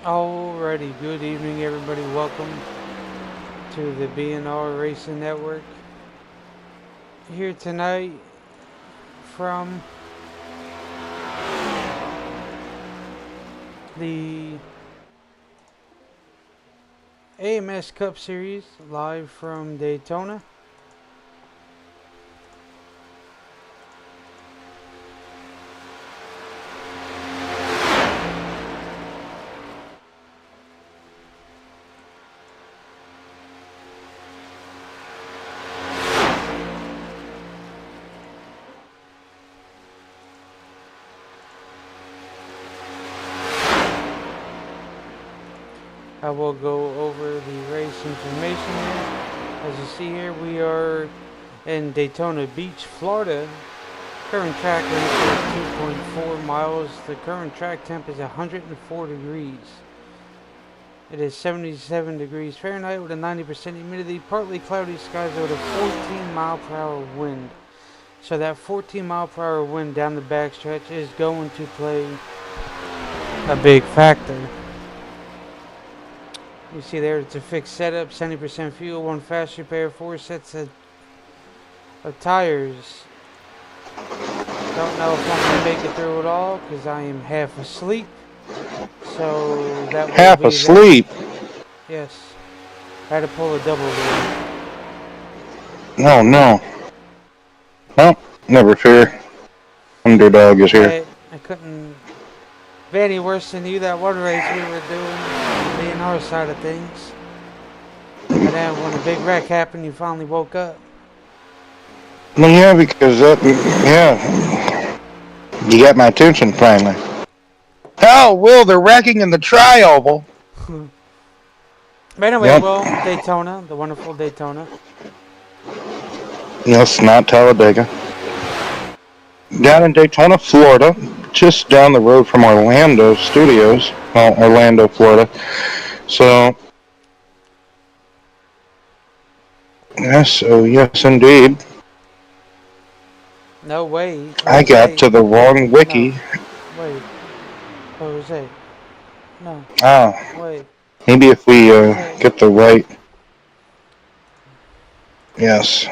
Alrighty, good evening everybody. Welcome to the BNR Racing Network. Here tonight from the AMS Cup Series, live from Daytona. I will go over the race information here. As you see here, we are in Daytona Beach, Florida. Current track length is 2.4 miles. The current track temp is 104 degrees. It is 77 degrees Fahrenheit with a 90% humidity, partly cloudy skies with a 14 mile per hour wind. So that 14 mile per hour wind down the backstretch is going to play a big factor. You see there, it's a fixed setup, 70% fuel, 1 fast repair, 4 sets of tires. Don't know if I'm going to make it through it all because I am half asleep. So that will Half be that. asleep? Yes. I had to pull a double there. No, no. Well, never fear. Underdog is here. I couldn't be any worse than you. That one race we were doing, being our side of things. And then when the big wreck happened, you finally woke up. Well, yeah, because yeah. You got my attention finally. Oh, Will, they're wrecking in the tri-oval. But anyway, Yep. well, Daytona, the wonderful Daytona. Yes, not Talladega. Down in Daytona, Florida, just down the road from Orlando Studios. Well, Orlando, Florida. So, yes, indeed. No way. I got to the wrong wiki. No. Wait. Jose. No. Oh. Wait. Maybe if we get the right. Yes.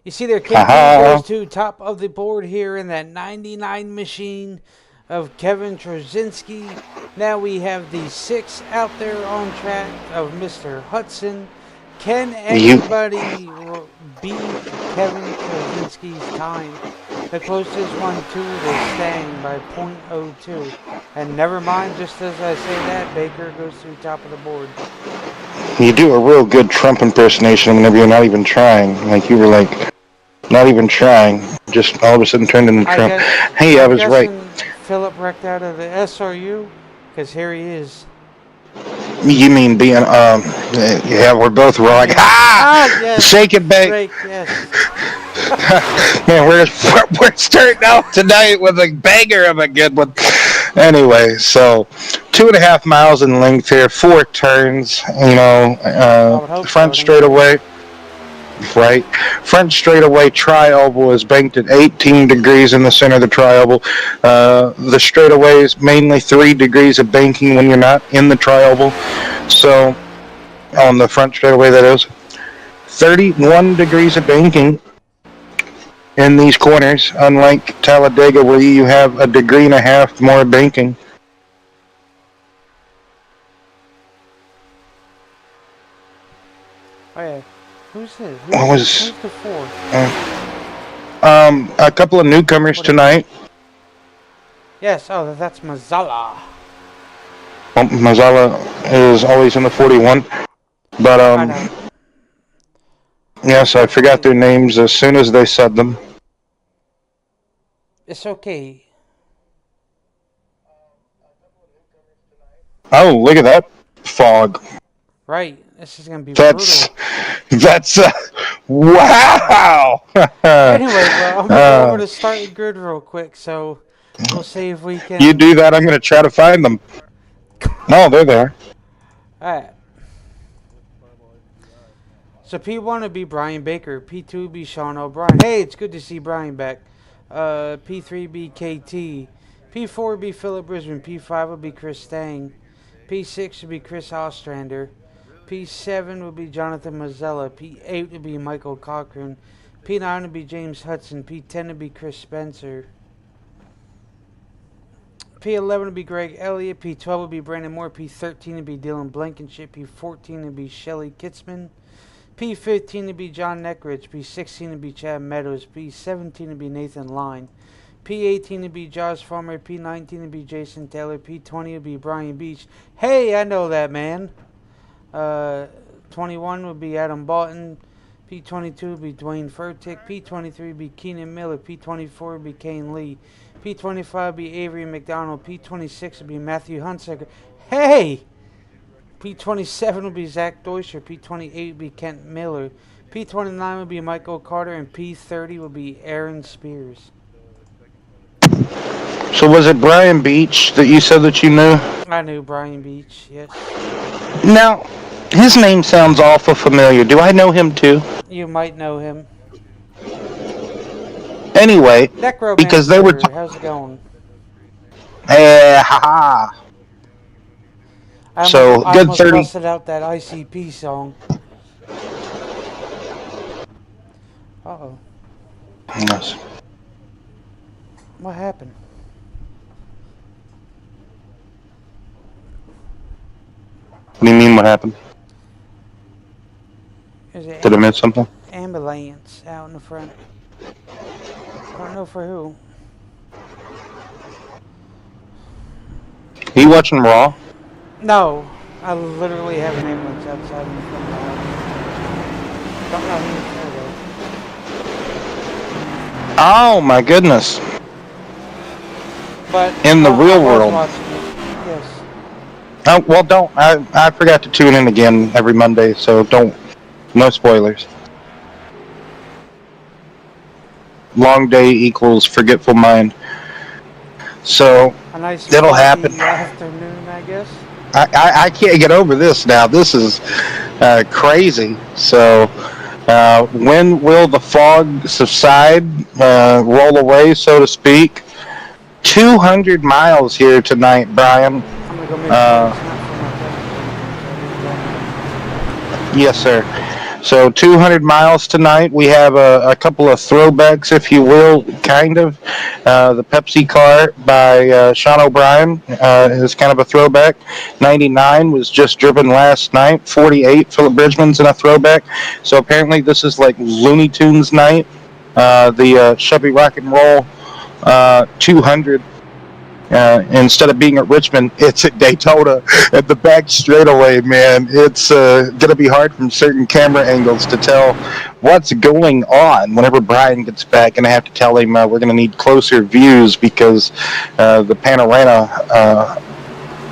You see there, KT goes to top of the board here in that 99 machine of Kevin Trzynski. Now we have the 6 out there on track of Mr. Hudson. Can anybody beat Kevin Trzynski's time? The closest one to the staying by .02. And never mind, just as I say that, Baker goes to top of the board. You do a real good Trump impersonation whenever you're not even trying. Like you were like, not even trying. Just all of a sudden turned into Trump. Hey, I was right. Philip wrecked out of the SRU? Because here he is. You mean being, yeah, we're both wrong. Yeah. Yes. Shake it, bake. Yes. Man, we're starting out tonight with a banger of a good one. Anyway, so 2.5 miles in length here, 4 turns, front straightaway. Right. Front straightaway tri-oval is banked at 18 degrees in the center of the tri-oval. The straightaway is mainly 3 degrees of banking when you're not in the tri-oval. So, on the front straightaway, that is. 31 degrees of banking in these corners, unlike Talladega, where you have 1.5 degrees more banking. Oh, yeah. Who's this? Who's the 4th? A couple of newcomers tonight. Yes, oh, that's Mazzala. Well, Mazzala is always in the 41. But, yes, I forgot their names as soon as they said them. It's okay. Oh, look at that fog. Right. This is going to be brutal. That's, wow! Anyway, well, I'm going to start the grid real quick, so we'll see if we can... You do that, I'm going to try to find them. No, they're there. Alright. So P1 would be Brian Baker. P2 would be Sean O'Brien. Hey, it's good to see Brian back. P3 be KT. P4 would be Philip Brisbane. P5 would be Chris Stang. P6 would be Chris Ostrander. P7 would be Jonathan Mazzella. P8 would be Michael Cochran. P9 would be James Hudson. P10 would be Chris Spencer. P11 would be Greg Elliott. P12 would be Brandon Moore. P13 would be Dylan Blankenship. P14 would be Shelly Kitzman. P15 would be John Neckridge. P16 would be Chad Meadows. P17 would be Nathan Line. P18 would be Josh Farmer. P19 would be Jason Taylor. P20 would be Brian Beach. Hey, I know that man. 21 would be Adam Boughton. P22 would be Dwayne Furtick. P23 would be Keenan Miller. P24 would be Kane Lee. P25 would be Avery McDonald. P26 would be Matthew Hunsaker. Hey! P27 would be Zach Deuscher. P28 would be Kent Miller. P29 would be Michael Carter. And P30 would be Aaron Spears. So was it Brian Beach that you said that you knew? I knew Brian Beach, yes. Now, his name sounds awful familiar. Do I know him too? You might know him. Anyway, because they were... how's it going? Haha. So, I good almost 30... busted out that ICP song. Uh-oh. Yes. What happened? What do you mean, what happened? Did I miss something? Ambulance out in the front. I don't know for who. Are you watching Raw? No. I literally have an ambulance outside in the front of the house. Don't know who it's for, though. Oh, my goodness. But in the real world. Yes. Oh, well, don't. I forgot to tune in again every Monday, so don't. No spoilers. Long day equals forgetful mind. So, a nice it'll happen. Afternoon, I guess. I can't get over this now. This is crazy. So, when will the fog subside, roll away, so to speak? 200 miles here tonight, Brian. I'm gonna go make sure it's not Yes, sir. So 200 miles tonight. We have a couple of throwbacks, if you will, kind of. The Pepsi car by Sean O'Brien is kind of a throwback. 99 was just driven last night. 48, Philip Bridgman's in a throwback. So apparently this is like Looney Tunes night. The Chevy Rock and Roll 200. Instead of being at Richmond, it's at Daytona at the back straightaway, man. It's going to be hard from certain camera angles to tell what's going on. Whenever Brian gets back, going to have to tell him we're going to need closer views because the panorama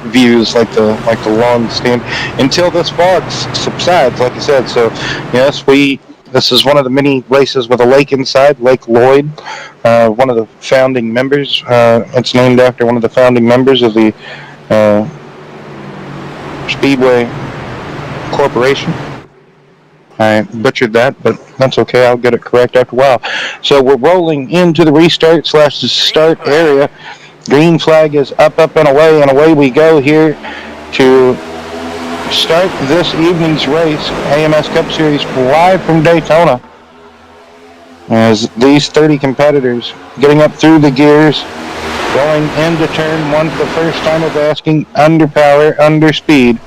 views, like the long stand, until this fog subsides, like I said. So, yes, this is one of the many races with a lake inside, Lake Lloyd, one of the founding members. It's named after one of the founding members of the Speedway Corporation. I butchered that, but that's okay. I'll get it correct after a while. So we're rolling into the restart / the start area. Green flag is up, and away we go here to start this evening's race, AMS Cup Series, live from Daytona. As these 30 competitors getting up through the gears, going into turn one for the first time of asking under power, under speed.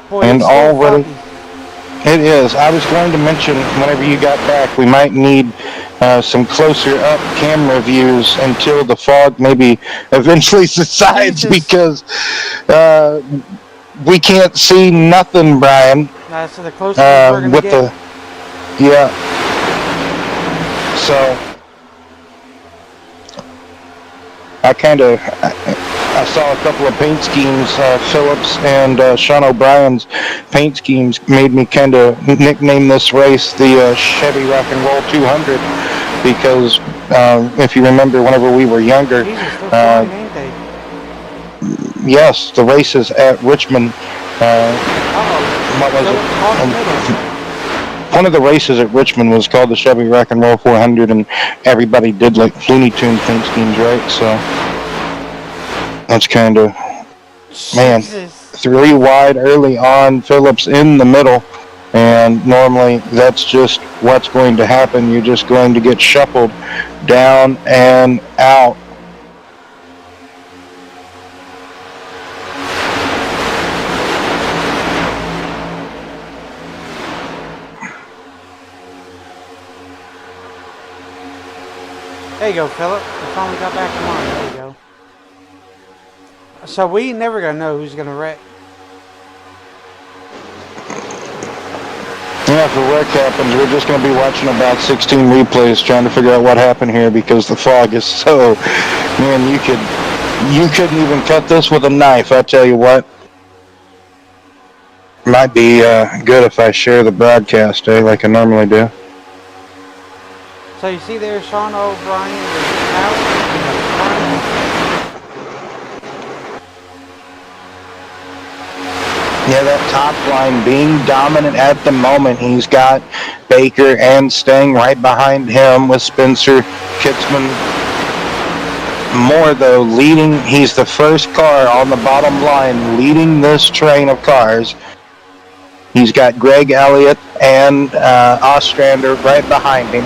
Boy, and already foggy. It is. I was going to mention whenever you got back, we might need some closer up camera views until the fog maybe eventually subsides because we can't see nothing, Brian. So the closer we're gonna get. So I saw a couple of paint schemes. Phillips and Sean O'Brien's paint schemes made me kind of nickname this race the Chevy Rock and Roll 200 because if you remember, whenever we were younger, yes, the races at Richmond. What was it? One of the races at Richmond was called the Chevy Rock and Roll 400, and everybody did like Looney Tunes paint schemes, right? So That's kind of, man, Jesus. 3 wide early on, Phillips in the middle. And normally that's just what's going to happen. You're just going to get shuffled down and out. There you go, Philip. You finally got back in line. There you go. So we never gonna know who's gonna wreck. Yeah, if a wreck happens, we're just going to be watching about 16 replays trying to figure out what happened here because the fog is so, man, you couldn't even cut this with a knife, I tell you what. Might be good if I share the broadcast, like I normally do. So you see there, Sean O'Brien is out in the front. Yeah, that top line being dominant at the moment. He's got Baker and Stang right behind him with Spencer Kitzman. Moore, though, leading. He's the first car on the bottom line leading this train of cars. He's got Greg Elliott and Ostrander right behind him.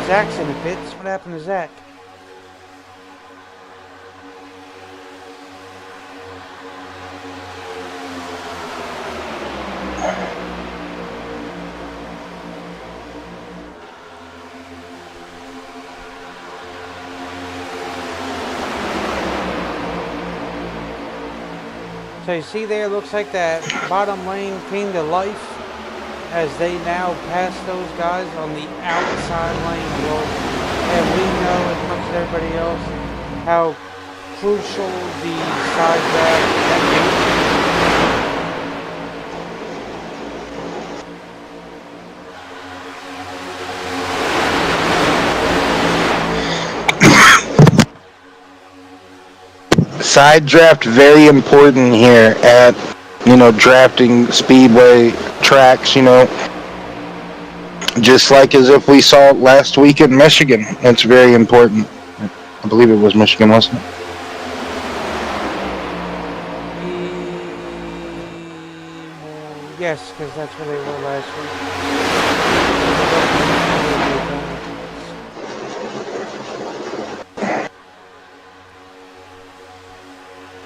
Zach's in the pits. What happened to Zach? So you see there, looks like that bottom lane came to life as they now pass those guys on the outside lane. And we know, as much as everybody else, how crucial the side draft Side draft very important here at drafting speedway tracks, just like as if we saw it last week in Michigan. It's very important. I believe it was Michigan, wasn't it? Yes, because that's where they were last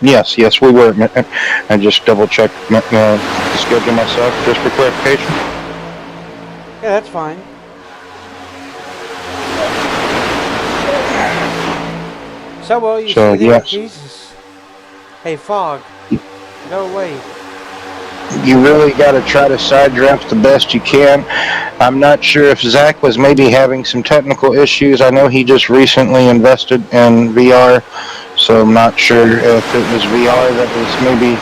Yes, we were. I just double-checked the schedule myself, just for clarification. Yeah, that's fine. So, well, you see there, yes. Jesus. Hey, Fog, go away. You really got to try to side draft the best you can. I'm not sure if Zach was maybe having some technical issues. I know he just recently invested in VR, so I'm not sure if it was VR that was maybe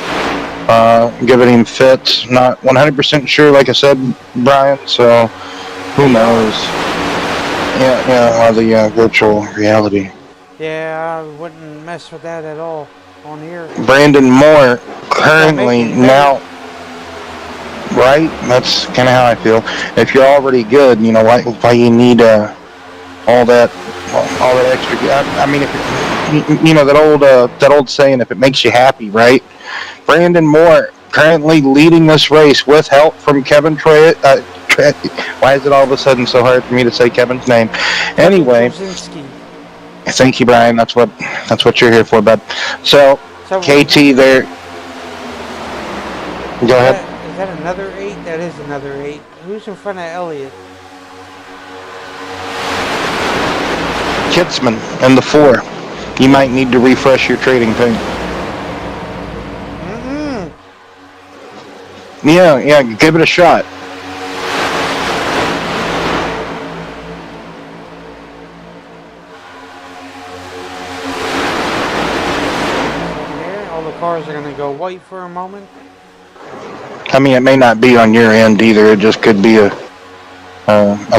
giving him fits. Not 100% sure, like I said, Brian, so who knows. Yeah, the virtual reality. Yeah, I wouldn't mess with that at all on here. Brandon Moore currently now... Right? That's kind of how I feel. If you're already good, why you need all that extra. I mean, if that old saying, if it makes you happy, right? Brandon Moore currently leading this race with help from Kevin Troy. Why is it all of a sudden so hard for me to say Kevin's name? Anyway, thank you, Brian. That's what you're here for, bud. So KT there. Go ahead. Is that another 8? That is another 8. Who's in front of Elliott? Kitzman in the 4. You might need to refresh your trading thing. Yeah, give it a shot. There, all the cars are going to go white for a moment. I mean, it may not be on your end either. It just could be a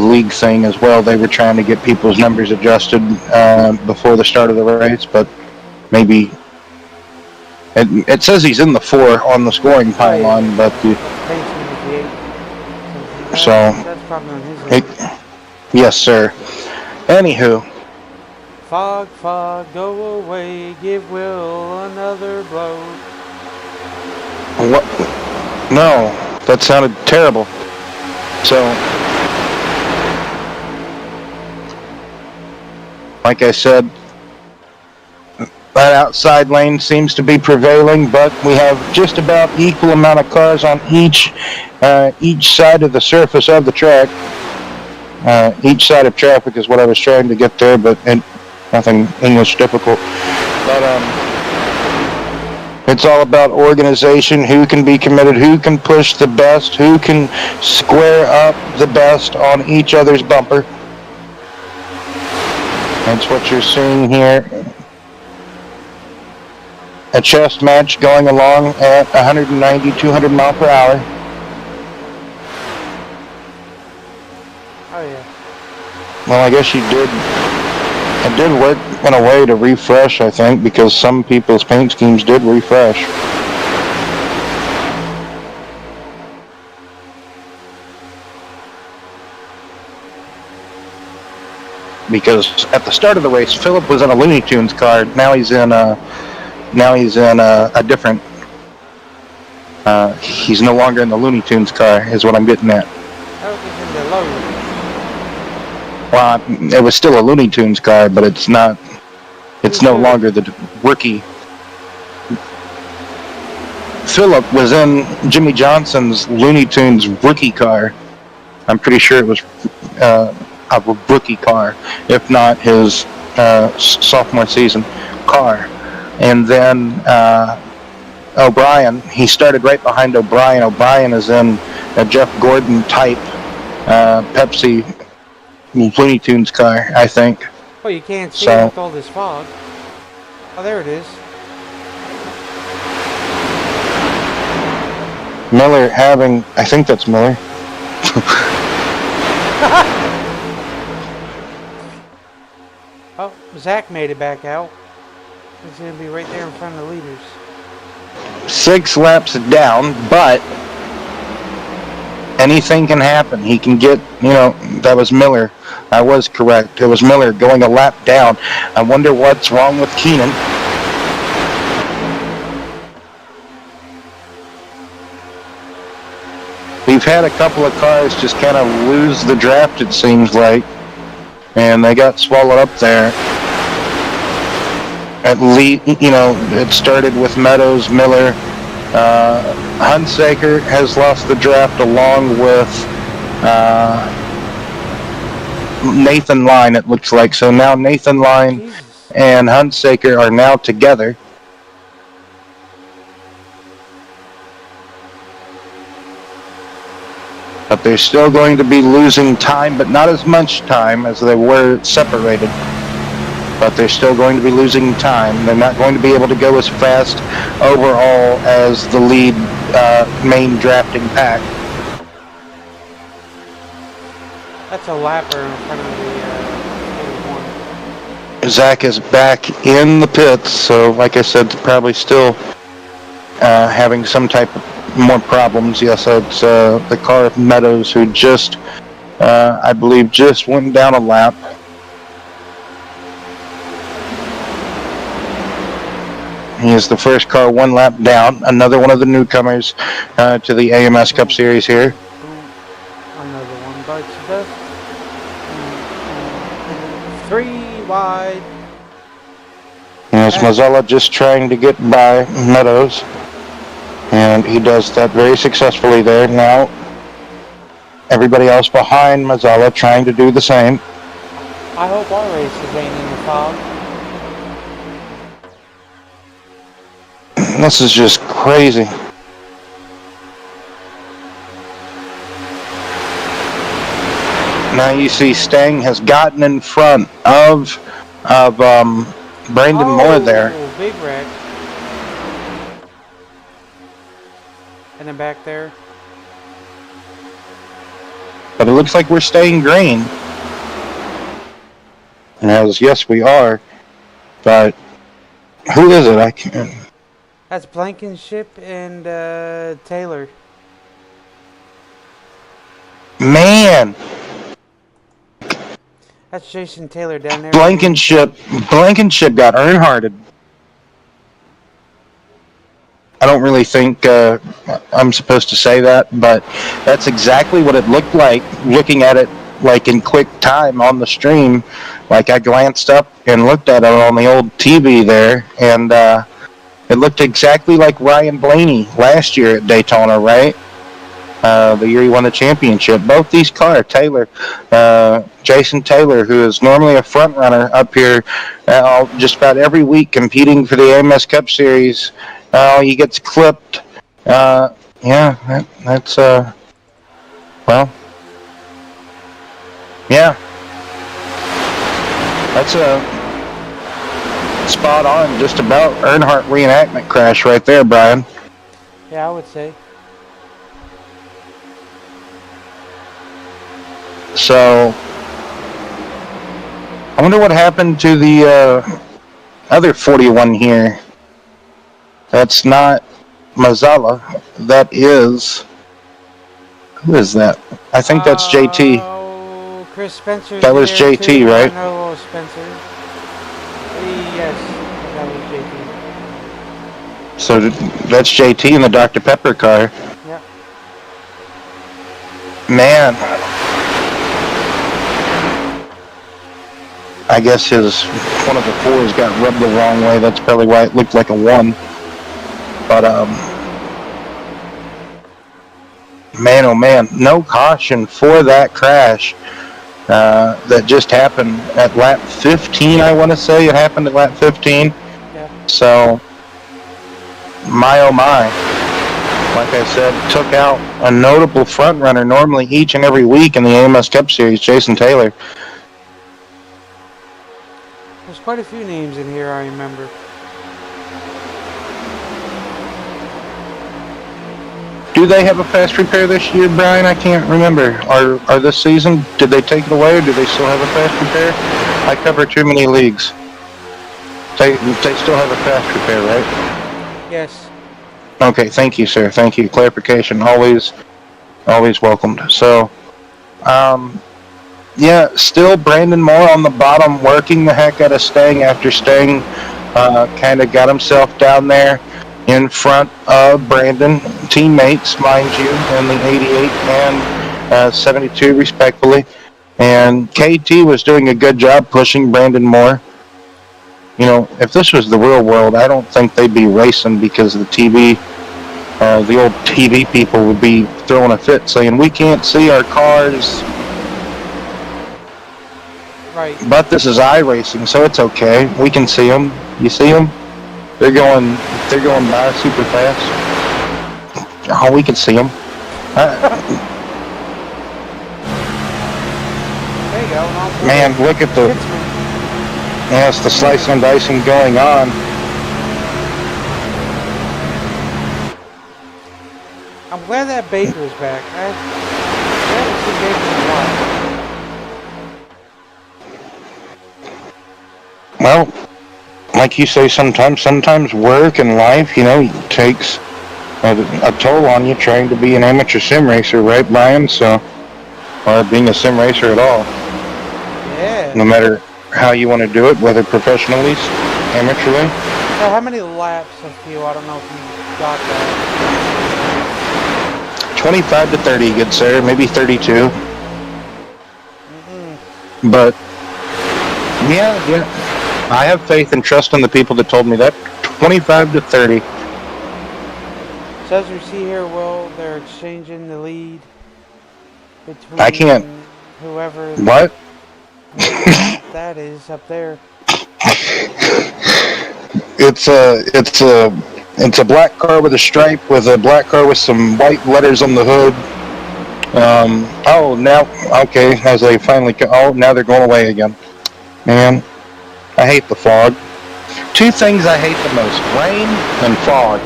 league thing as well. They were trying to get people's numbers adjusted before the start of the race, but maybe it says he's in the 4 on the scoring pylon, but So, That's probably on his it, end. yes, sir. Anywho, Fog, fog, go away, give Will another blow. what? No, that sounded terrible. So, like I said, that outside lane seems to be prevailing, but we have just about equal amount of cars on each side of the surface of the track. Each side of traffic is what I was trying to get there, but nothing English difficult. But it's all about organization, who can be committed, who can push the best, who can square up the best on each other's bumper. That's what you're seeing here. A chess match going along at 190, 200 mile per hour. Oh yeah. Well, I guess you did. It did work in a way to refresh, I think, because some people's paint schemes did refresh. Because at the start of the race, Philip was in a Looney Tunes car. Now he's in a different. He's no longer in the Looney Tunes car, is what I'm getting at. That was in the low. Well, it was still a Looney Tunes car, but it's not. It's no longer the rookie. Philip was in Jimmy Johnson's Looney Tunes rookie car. I'm pretty sure it was a rookie car, if not his sophomore season car. And then O'Brien, he started right behind O'Brien. O'Brien is in a Jeff Gordon type Pepsi Looney Tunes car, I think. Oh, you can't see it with all this fog. Oh, there it is. Miller having, I think that's Miller. Oh, Zach made it back out. He's going to be right there in front of the leaders. 6 laps down, but anything can happen. He can get, that was Miller. I was correct. It was Miller going a lap down. I wonder what's wrong with Keenan. We've had a couple of cars just kind of lose the draft, it seems like, and they got swallowed up there. At least, it started with Meadows, Miller. Hunsaker has lost the draft along with Nathan Line, it looks like. So now Nathan Line and Hunsaker are now together. But they're still going to be losing time, but not as much time as they were separated. But they're still going to be losing time. They're not going to be able to go as fast overall as the lead main drafting pack. That's a lapper in front of the Zach is back in the pits, so like I said, probably still having some type of more problems. Yes, it's the car of Meadows, who just, I believe, just went down a lap. He is the first car 1 lap down. Another one of the newcomers to the AMS Cup Series here. Another one bites the dust. 3 wide. And it's Mazzella just trying to get by Meadows. And he does that very successfully there. Now, everybody else behind Mazzella trying to do the same. I hope our races ain't in the fog. This is just crazy. Now you see Stang has gotten in front of Brandon Moore there. Big wreck. And then back there. But it looks like we're staying green. And yes, we are. But who is it? I can't. That's Blankenship and Taylor. Man, That's Jason Taylor down there in the Blankenship got Earnhardted. I don't really think I'm supposed to say that, but that's exactly what it looked like looking at it like in quick time on the stream. Like I glanced up and looked at it on the old TV there, and it looked exactly like Ryan Blaney last year at Daytona, right? The year he won the championship. Both these cars, Jason Taylor, who is normally a front runner up here just about every week competing for the AMS Cup Series, he gets clipped. Yeah, that's, well, yeah, that's a spot on, just about Earnhardt reenactment crash right there, Brian. Yeah, I would say. So, I wonder what happened to the other 41 here. That's not Mazzala. That is... Who is that? I think that's JT. Oh, Chris Spencer's That was there JT, too. right? No, Spencer. Yes, that was JT. So that's JT in the Dr. Pepper car. Yep. Man. I guess one of the fours got rubbed the wrong way. That's probably why it looked like a 1. But, man, oh man, no caution for that crash that just happened at lap 15, I want to say. It happened at lap 15. Yep. So, my oh my. Like I said, took out a notable front runner normally each and every week in the AMS Cup Series, Jason Taylor. There's quite a few names in here, I remember. Do they have a fast repair this year, Brian? I can't remember. Or this season, did they take it away, or do they still have a fast repair? I cover too many leagues. They still have a fast repair, right? Yes. Okay, thank you, sir. Thank you. Clarification, always welcomed. So, yeah, still Brandon Moore on the bottom, working the heck out of Stang after Stang kind of got himself down there in front of Brandon, teammates, mind you, in the 88 and 72 respectfully. And KT was doing a good job pushing Brandon Moore. You know, if this was the real world, I don't think they'd be racing because the old TV people would be throwing a fit saying, we can't see our cars. Right. But this is iRacing, so it's okay. We can see them. You see them? They're going by super fast. Oh, we can see them. There you go. Man, look at the... Yes, the slicing and dicing going on. I'm glad that Baker's back. I haven't seen Baker in a while. Well, like you say, sometimes work and life, you know, takes a toll on you trying to be an amateur sim racer, right, Brian? So, or being a sim racer at all. Yeah. No matter how you want to do it, whether professionally, amateurly. So how many laps of you? I don't know if you got that. 25 to 30, good sir. Maybe 32. Mm-hmm. But, yeah. I have faith and trust in the people that told me that. 25 to 30. So as we see here, Will, they're exchanging the lead between I can't. whoever What? that is up there. It's a black car with a stripe with a black car with some white letters on the hood. Okay, as they finally, now they're going away again. Man, I hate the fog. Two things I hate the most, rain and fog.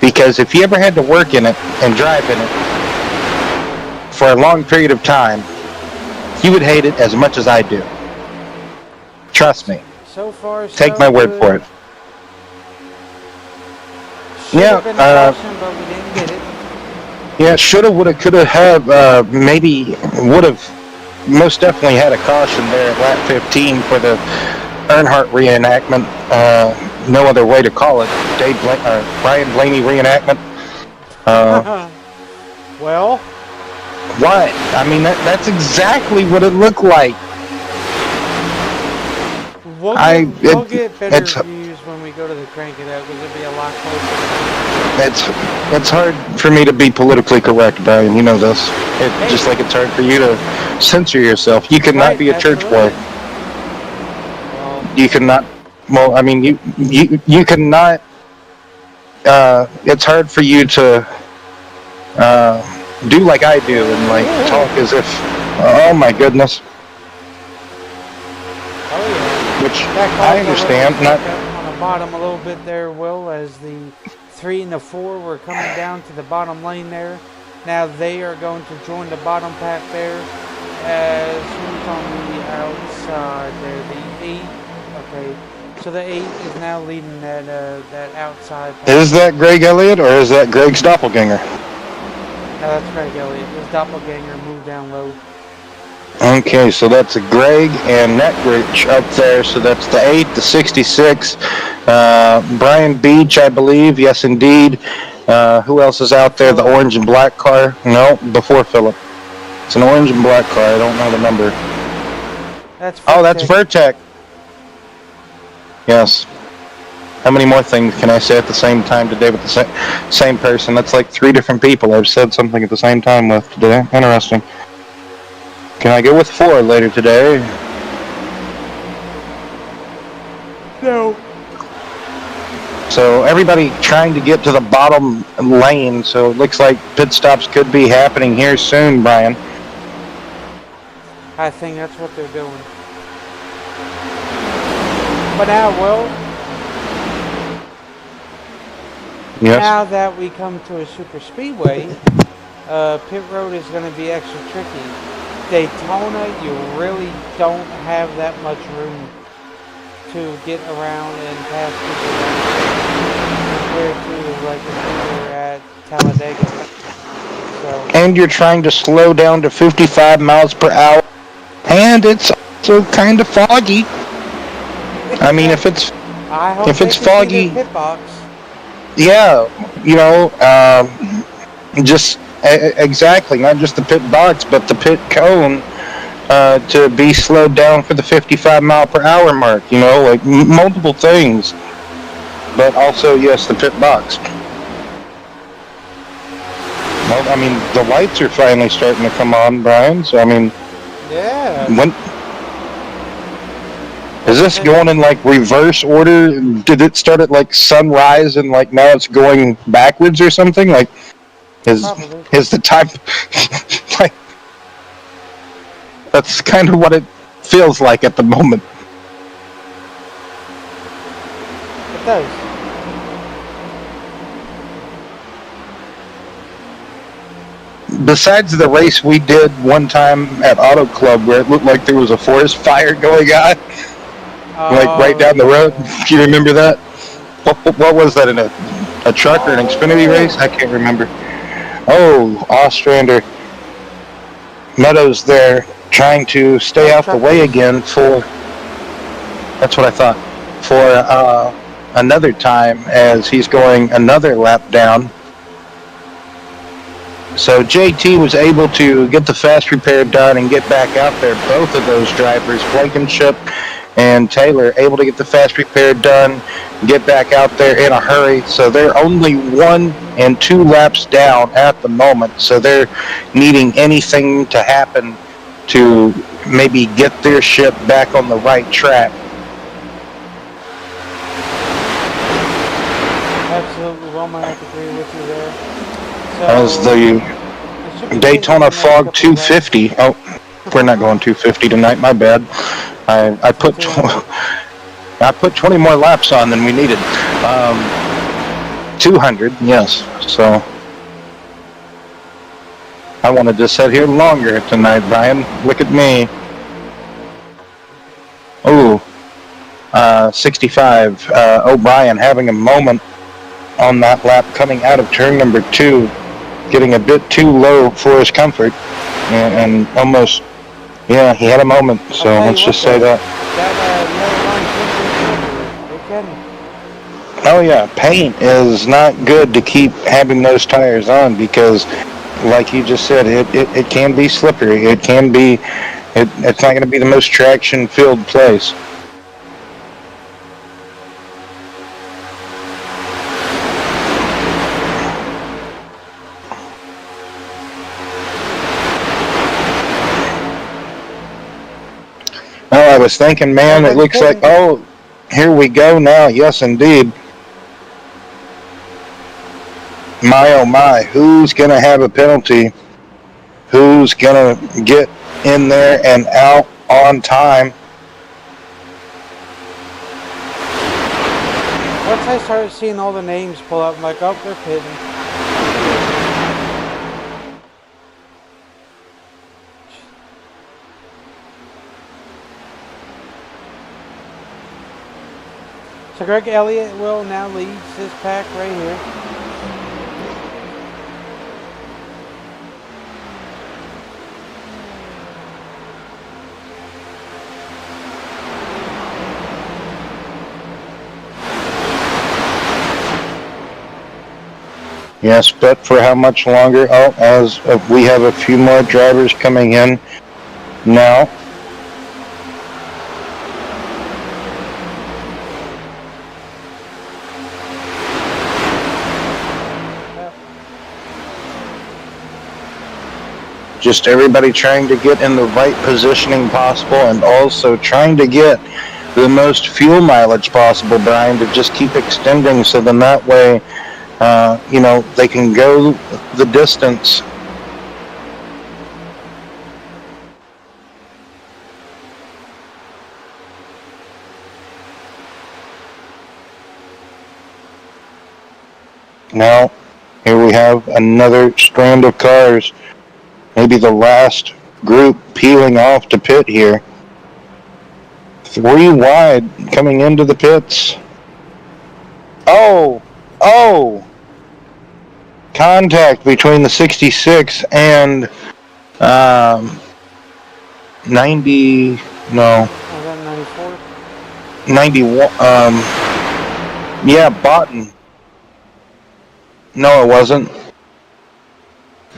Because if you ever had to work in it and drive in it for a long period of time, you would hate it as much as I do. Trust me. So far, Take my word for it. Should have been an option, but we didn't get it. Yeah, shoulda, woulda, coulda, have, maybe would have most definitely had a caution there at lap 15 for the Earnhardt reenactment. No other way to call it. Brian Blaney reenactment. Uh, Well, what? I mean, that's exactly what it looked like. we'll get better It's views when we go to the Crank It Up because it'll be a lot closer. it's hard for me to be politically correct, Brian. You know this. Hey, Just like it's hard for you to censor yourself. You cannot right, be a church absolutely. boy. Well, You cannot. Well, I mean, you cannot. It's hard for you to do like I do and like talk as if. Oh my goodness. oh yeah. Which That I caused understand. a Not. up on the bottom a little bit there, Will, as the 3 and the 4 were coming down to the bottom lane there. Now they are going to join the bottom pack there. As who's on the outside there? The 8. Okay, so the 8 is now leading that outside pack. Is that Greg Elliott or is that Greg's doppelganger? No, that's Greg Elliott. His doppelganger moved down low. Okay, so that's a Greg and Netrich up there. So that's the 8, the 66. Brian Beach, I believe. Yes, indeed. Who else is out there? The orange and black car? No, before Phillip. It's an orange and black car. I don't know the number. That's Oh, that's Vertec. Yes. How many more things can I say at the same time today with the same person? That's like 3 different people I've said something at the same time with today. Interesting. Can I go with 4 later today? No. So everybody trying to get to the bottom lane. So it looks like pit stops could be happening here soon, Brian. I think that's what they're doing. But now, Will, yes. Now that we come to a super speedway, pit road is going to be extra tricky. Daytona, you really don't have that much room to get around and pass people compared to like if we were at Talladega. So, and you're trying to slow down to 55 miles per hour, and it's also kind of foggy. I mean, if it's foggy, pit box. Yeah, you know, just exactly, not just the pit box, but the pit cone to be slowed down for the 55 mile per hour mark, you know, like multiple things. But also, yes, the pit box. Well, I mean, the lights are finally starting to come on, Brian, so I mean, yeah. When is this going in like reverse order? Did it start at like sunrise and like now it's going backwards or something? Like, is the time like that's kind of what it feels like at the moment. It does. Besides the race we did one time at Auto Club where it looked like there was a forest fire going on, like right down the road. Do you remember that? What was that, in a truck or an Xfinity race? I can't remember. Oh, Ostrander. Meadows there trying to stay out the way again for, that's what I thought, for another time as he's going another lap down. So JT was able to get the fast repair done and get back out there. Both of those drivers, Blankenship and Taylor, able to get the fast repair done, get back out there in a hurry. So they're only 1 and 2 laps down at the moment. So they're needing anything to happen to maybe get their ship back on the right track. Absolutely, well, I have to agree with you there. So, that was the Daytona Fog 250. Oh, we're not going 250 tonight. My bad. I put 20 more laps on than we needed. 200, yes. So I wanted to sit here longer tonight, Brian. Look at me. Oh, 65. O'Brien having a moment on that lap coming out of turn number 2. getting a bit too low for his comfort, and almost, yeah, he had a moment. So I'll tell you let's what just say though, that. that yellow line can be slippery. It can. Oh yeah, paint is not good to keep having those tires on because, like you just said, it can be slippery. It can be, it's not going to be the most traction filled place. Oh, I was thinking, man, it Everybody's looks like, pitting. oh, here we go now. Yes, indeed. My, oh my, who's going to have a penalty? Who's going to get in there and out on time? Once I started seeing all the names pull up, I'm like, oh, they're pitting. So Greg Elliott will now leads this pack right here. Yes, but for how much longer? Oh, as we have a few more drivers coming in now. Just everybody trying to get in the right positioning possible and also trying to get the most fuel mileage possible, Brian, to just keep extending so then that way, they can go the distance. Now, here we have another strand of cars. Maybe the last group peeling off to pit here. 3 wide coming into the pits. Oh! Contact between the 66 and 90. No. Was that 94? 91. Yeah, Botten. No, it wasn't.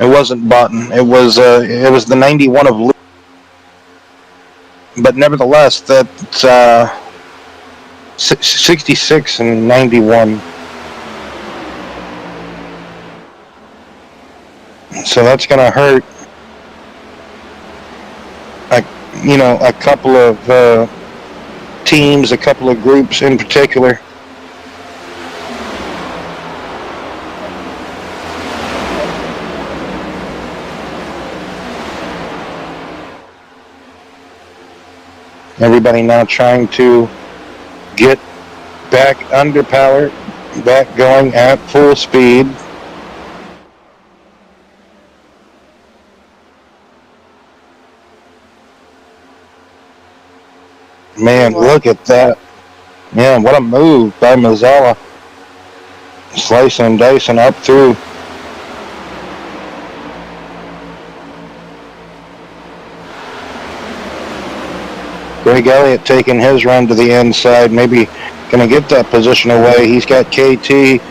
It wasn't Botten. It was the 91 of Luke. But nevertheless, that's 66 and 91. So that's going to hurt. A couple of teams, a couple of groups in particular. Everybody now trying to get back under power, back going at full speed. Man, look at that. Man, what a move by Mazzella. Slicing and dicing up through. Greg Elliott taking his run to the inside, maybe going to get that position away. He's got KT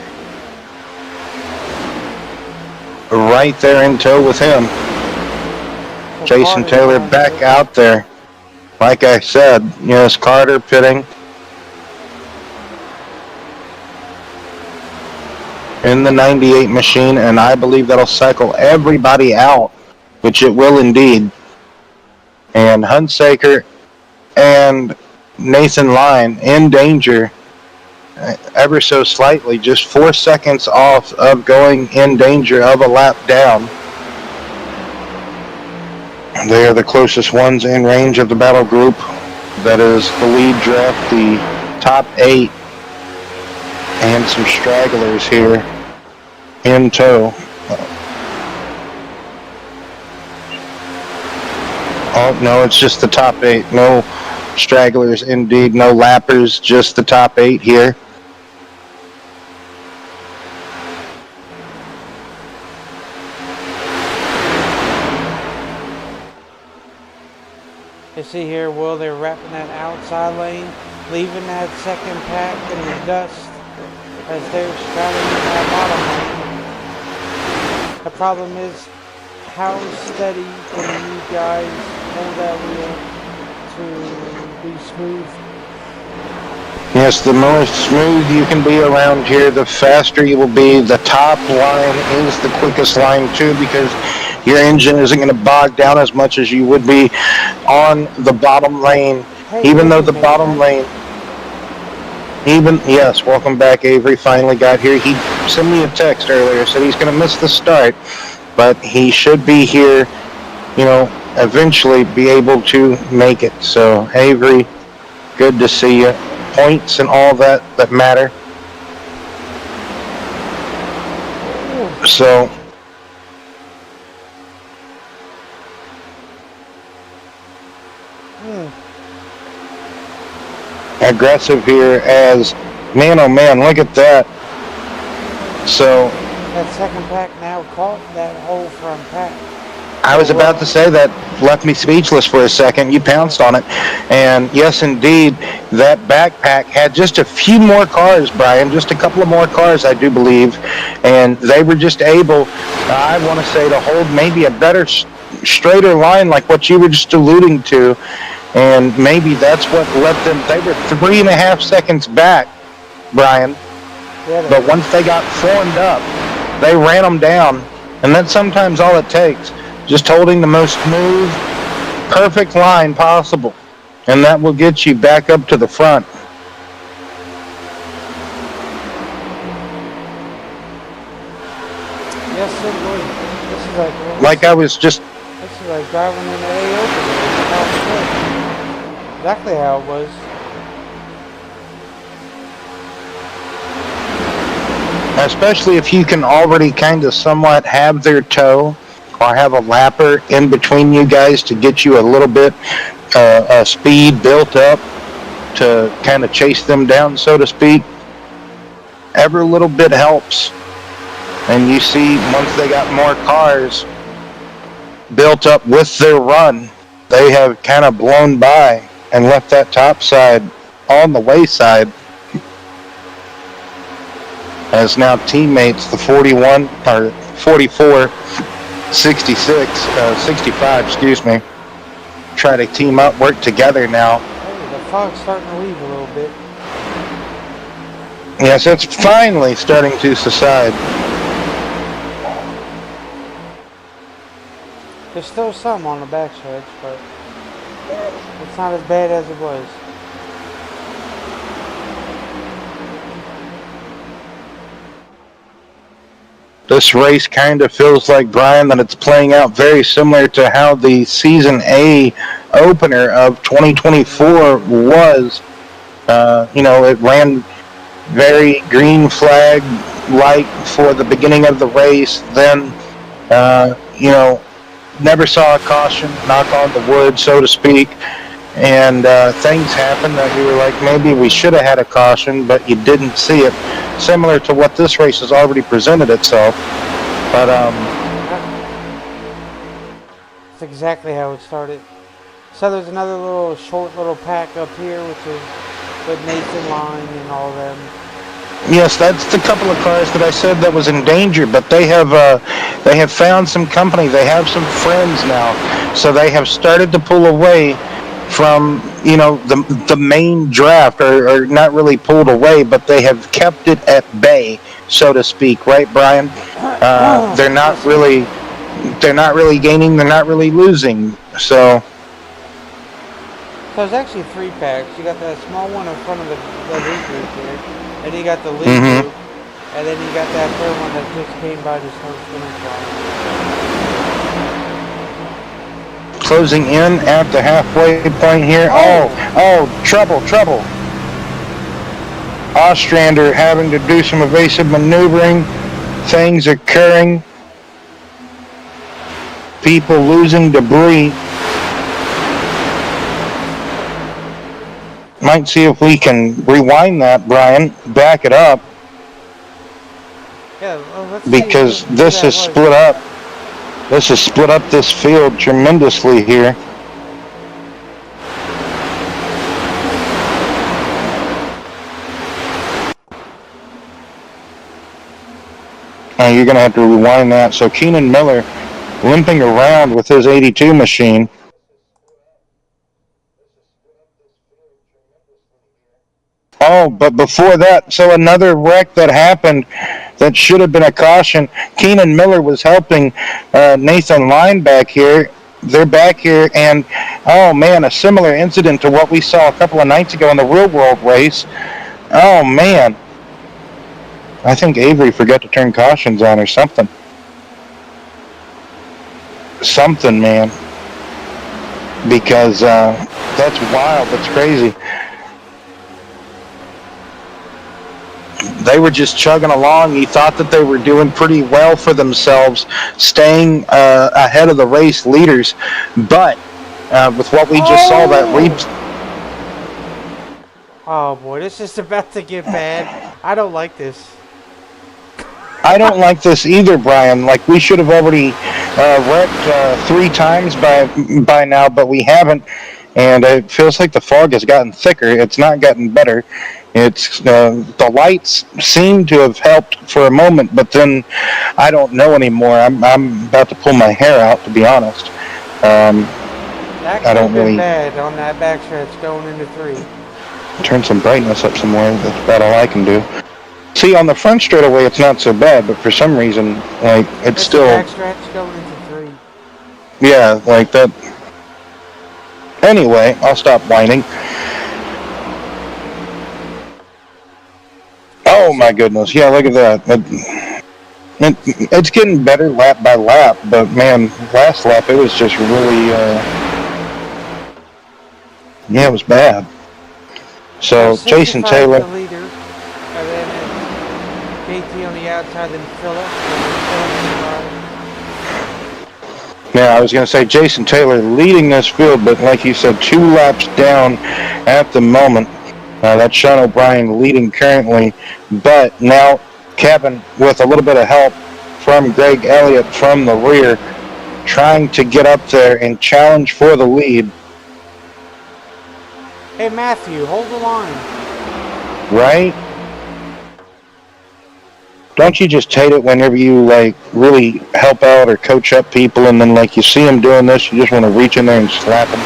right there in tow with him. Jason Taylor back out there. Like I said, it's Carter pitting in the 98 machine, and I believe that'll cycle everybody out, which it will indeed. And Hunsaker and Nathan Lyon in danger ever so slightly, just 4 seconds off of going in danger of a lap down. They are the closest ones in range of the battle group. That is the lead draft, the top 8, and some stragglers here in tow. Oh, no, it's just the top 8. No stragglers, indeed. No lappers, just the top 8 here. You see here, Will, they're wrapping that outside lane, leaving that second pack in the dust as they're straddling that bottom lane. The problem is, how steady can you guys hold that wheel to be smooth? Yes, the more smooth you can be around here, the faster you will be. The top line is the quickest line too, because your engine isn't going to bog down as much as you would be on the bottom lane. Hey, Even though Avery the made it bottom back. lane, yes, welcome back, Avery. Finally got here. He sent me a text earlier, said he's going to miss the start, but he should be here, eventually be able to make it. So, Avery, good to see you. Points and all that matter. So, aggressive here as, man, oh man, look at that. So, that second pack now caught that whole front pack. I was about to say that left me speechless for a second. You pounced on it. And yes, indeed, that backpack had just a few more cars, Brian, just a couple of more cars, I do believe. And they were just able, I want to say, to hold maybe a better, straighter line like what you were just alluding to. And maybe that's what let them, they were 3.5 seconds back, Brian. Yeah, but once they got formed up, they ran them down. And that's sometimes all it takes. Just holding the most smooth, perfect line possible. And that will get you back up to the front. Yes, it would. This is like I was just... This is like driving in the A Open. Exactly how it was. Especially if you can already kind of somewhat have their toe, or have a lapper in between you guys to get you a little bit speed built up to kind of chase them down, so to speak. Every little bit helps. And you see, once they got more cars built up with their run, they have kind of blown by and left that top side on the wayside. As now teammates, the 41 or 44, 66, 65, excuse me, try to team up, work together now. Hey, the fog's starting to leave a little bit. Yes, it's finally starting to subside. There's still some on the backstretch, but it's not as bad as it was. This race kind of feels like, Brian, that it's playing out very similar to how the Season A opener of 2024 was. It ran very green flag-like for the beginning of the race. Then, never saw a caution, knock on the wood, so to speak. And things happened that you were like, maybe we should have had a caution, but you didn't see it. Similar to what this race has already presented itself. But, That's exactly how it started. So there's another short little pack up here, which is with Nathan Line and all them. Yes, that's the couple of cars that I said that was in danger, but they have found some company. They have some friends now. So they have started to pull away from, the main draft, or not really pulled away, but they have kept it at bay, so to speak, right, Brian? They're not really gaining, they're not really losing. So there's actually 3 packs. You got that small one in front of the lead group here, and you got the lead group, and then you got that third one that just came by to start finish line. Closing in at the halfway point here. Oh, trouble. Ostrander having to do some evasive maneuvering. Things occurring. People losing debris. Might see if we can rewind that, Brian. Back it up. Yeah, well, let's because this has split up. This has split up this field tremendously here. You're going to have to rewind that. So Keenan Miller limping around with his 82 machine. Oh, but before that, so another wreck that happened that should have been a caution. Keenan Miller was helping Nathan Line back here. They're back here, and oh man, a similar incident to what we saw a couple of nights ago in the real world race. Oh man, I think Avery forgot to turn cautions on or something. Something, man, because that's wild. That's crazy. They were just chugging along. He thought that they were doing pretty well for themselves, staying ahead of the race leaders. But with what we just saw, that Oh boy, this is about to get bad. I don't like this. I don't like this either, Brian. Like, we should have already wrecked 3 times by now, but we haven't. And it feels like the fog has gotten thicker. It's not gotten better. It's the lights seem to have helped for a moment, but then I don't know anymore. I'm about to pull my hair out, to be honest. That could have been bad on that backstretch going into 3. Turn some brightness up some more. That's about all I can do. See, on the front straightaway, it's not so bad, but for some reason, like, it's still backstretch going into 3. Yeah, like that. Anyway, I'll stop whining. Oh my goodness! Yeah, look at that. It's getting better lap by lap, but man, last lap it was just really, yeah, it was bad. So Jason Taylor. The leader, and then KT on the outside, then Phillips. Yeah, I was going to say Jason Taylor leading this field, but like you said, 2 laps down at the moment. That's Sean O'Brien leading currently, but now Kevin, with a little bit of help from Greg Elliott from the rear, trying to get up there and challenge for the lead. Hey Matthew, hold the line. Right? Don't you just hate it whenever you like really help out or coach up people, and then like you see them doing this, you just want to reach in there and slap them?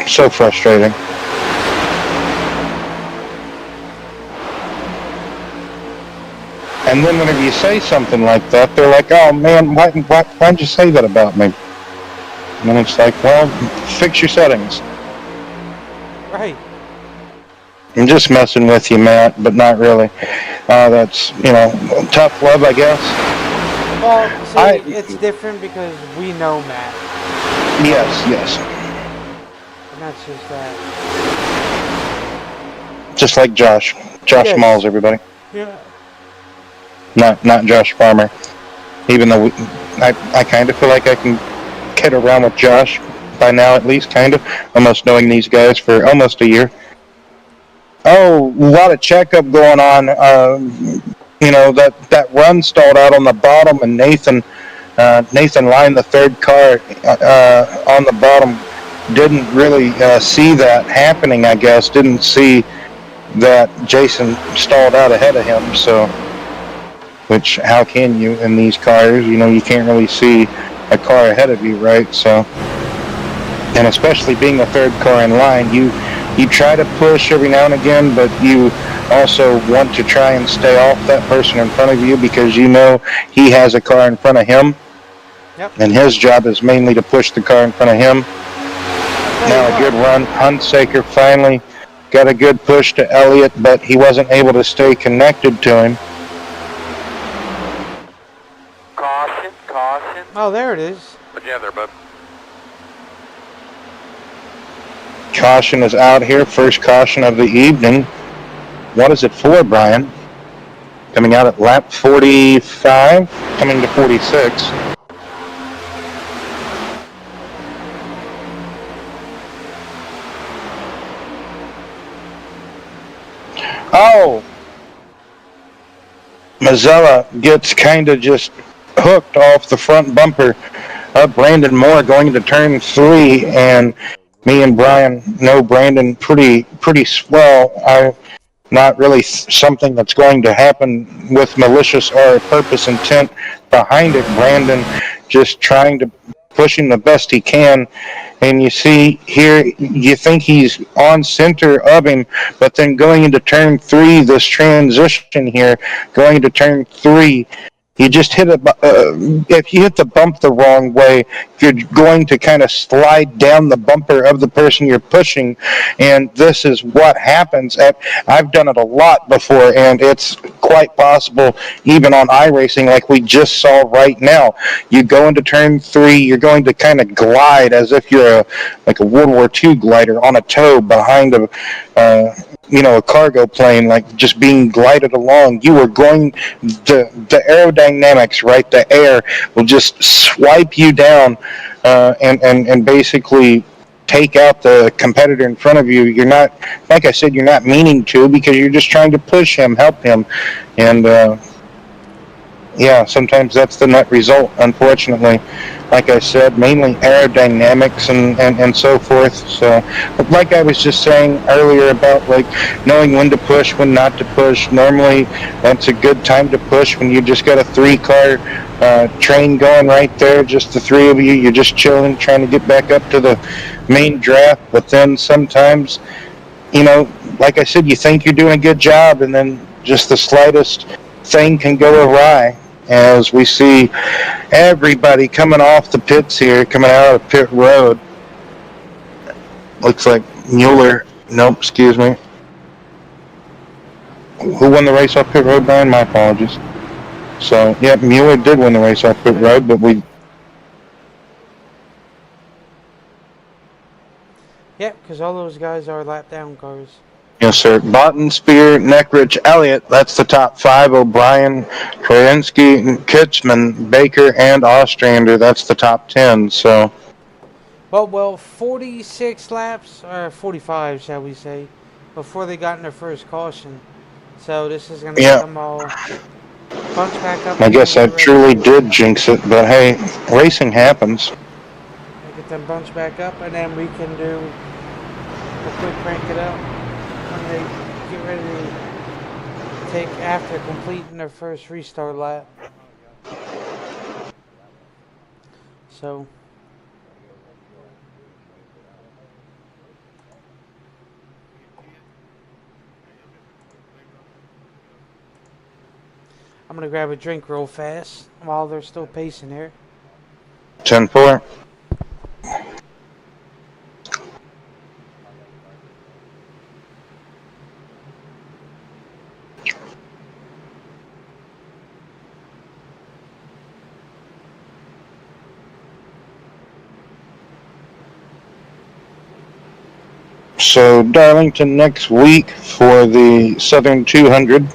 So frustrating. And then whenever you say something like that, they're like, oh man, why'd you say that about me? And then it's like, well, fix your settings. Right. I'm just messing with you, Matt, but not really. That's, tough love, I guess. Well, see, it's different because we know Matt. Yes. And that's just that. Just like Josh. Josh Smalls, everybody. Yeah. Not Josh Farmer. Even though I kind of feel like I can kid around with Josh by now, at least, kind of. Almost knowing these guys for almost a year. Oh, a lot of checkup going on. That run stalled out on the bottom, and Nathan Line, the third car on the bottom, didn't really see that happening, I guess. Didn't see that Jason stalled out ahead of him, so, which, how can you in these cars? You can't really see a car ahead of you, right? So, and especially being the third car in line, you try to push every now and again, but you also want to try and stay off that person in front of you because he has a car in front of him. Yep. And his job is mainly to push the car in front of him. Now a good run. Hunsaker finally got a good push to Elliott, but he wasn't able to stay connected to him. Caution. Oh, there it is. But yeah, there, bud. Caution is out here. First caution of the evening. What is it for, Brian? Coming out at lap 45, coming to 46. Oh! Mazzella gets kind of just hooked off the front bumper of Brandon Moore going into turn 3, and me and Brian know Brandon pretty swell. not really something that's going to happen with malicious or purpose intent behind it. Brandon just trying to pushing the best he can, and you see here, you think he's on center of him, but then going into turn three, this transition here, going into turn three, you just hit if you hit the bump the wrong way, you're going to kind of slide down the bumper of the person you're pushing, and this is what happens. I've done it a lot before, and it's quite possible even on iRacing, like we just saw right now. You go into turn three, you're going to kind of glide as if you're like a World War II glider on a tow behind uh, a cargo plane, like just being glided along. You are going, the aerodynamics, right? The air will just swipe you down, and basically take out the competitor in front of you. You're not, like I said, you're not meaning to, because you're just trying to push him, help him, and yeah, sometimes that's the net result, unfortunately. Like I said, mainly aerodynamics and so forth. So, like I was just saying earlier about like knowing when to push, when not to push. Normally, that's a good time to push when you just got a three-car train going right there, just the three of you. You're just chilling, trying to get back up to the main draft. But then sometimes, like I said, you think you're doing a good job, and then just the slightest thing can go awry. As we see everybody coming off the pits here, coming out of pit road. Looks like Mueller. Nope, excuse me. Who won the race off pit road, Brian? My apologies. So, yeah, Mueller did win the race off pit road, but we... Yep, because all those guys are lap down cars. Yes, sir. Botten, Spear, Neckrich, Elliott. That's the top five. O'Brien, Krajinski, Kitchman, Baker, and Ostrander. That's the top 10. So, Well, 46 laps, or 45, shall we say, before they got in their first caution. So this is going to get them all bunch back up. I guess I truly did jinx it, but hey, racing happens. Get them bunch back up, and then we can do a quick crank it up when they get ready to take after completing their first restart lap. So I'm going to grab a drink real fast while they're still pacing here. 10-4. So Darlington next week for the Southern 200.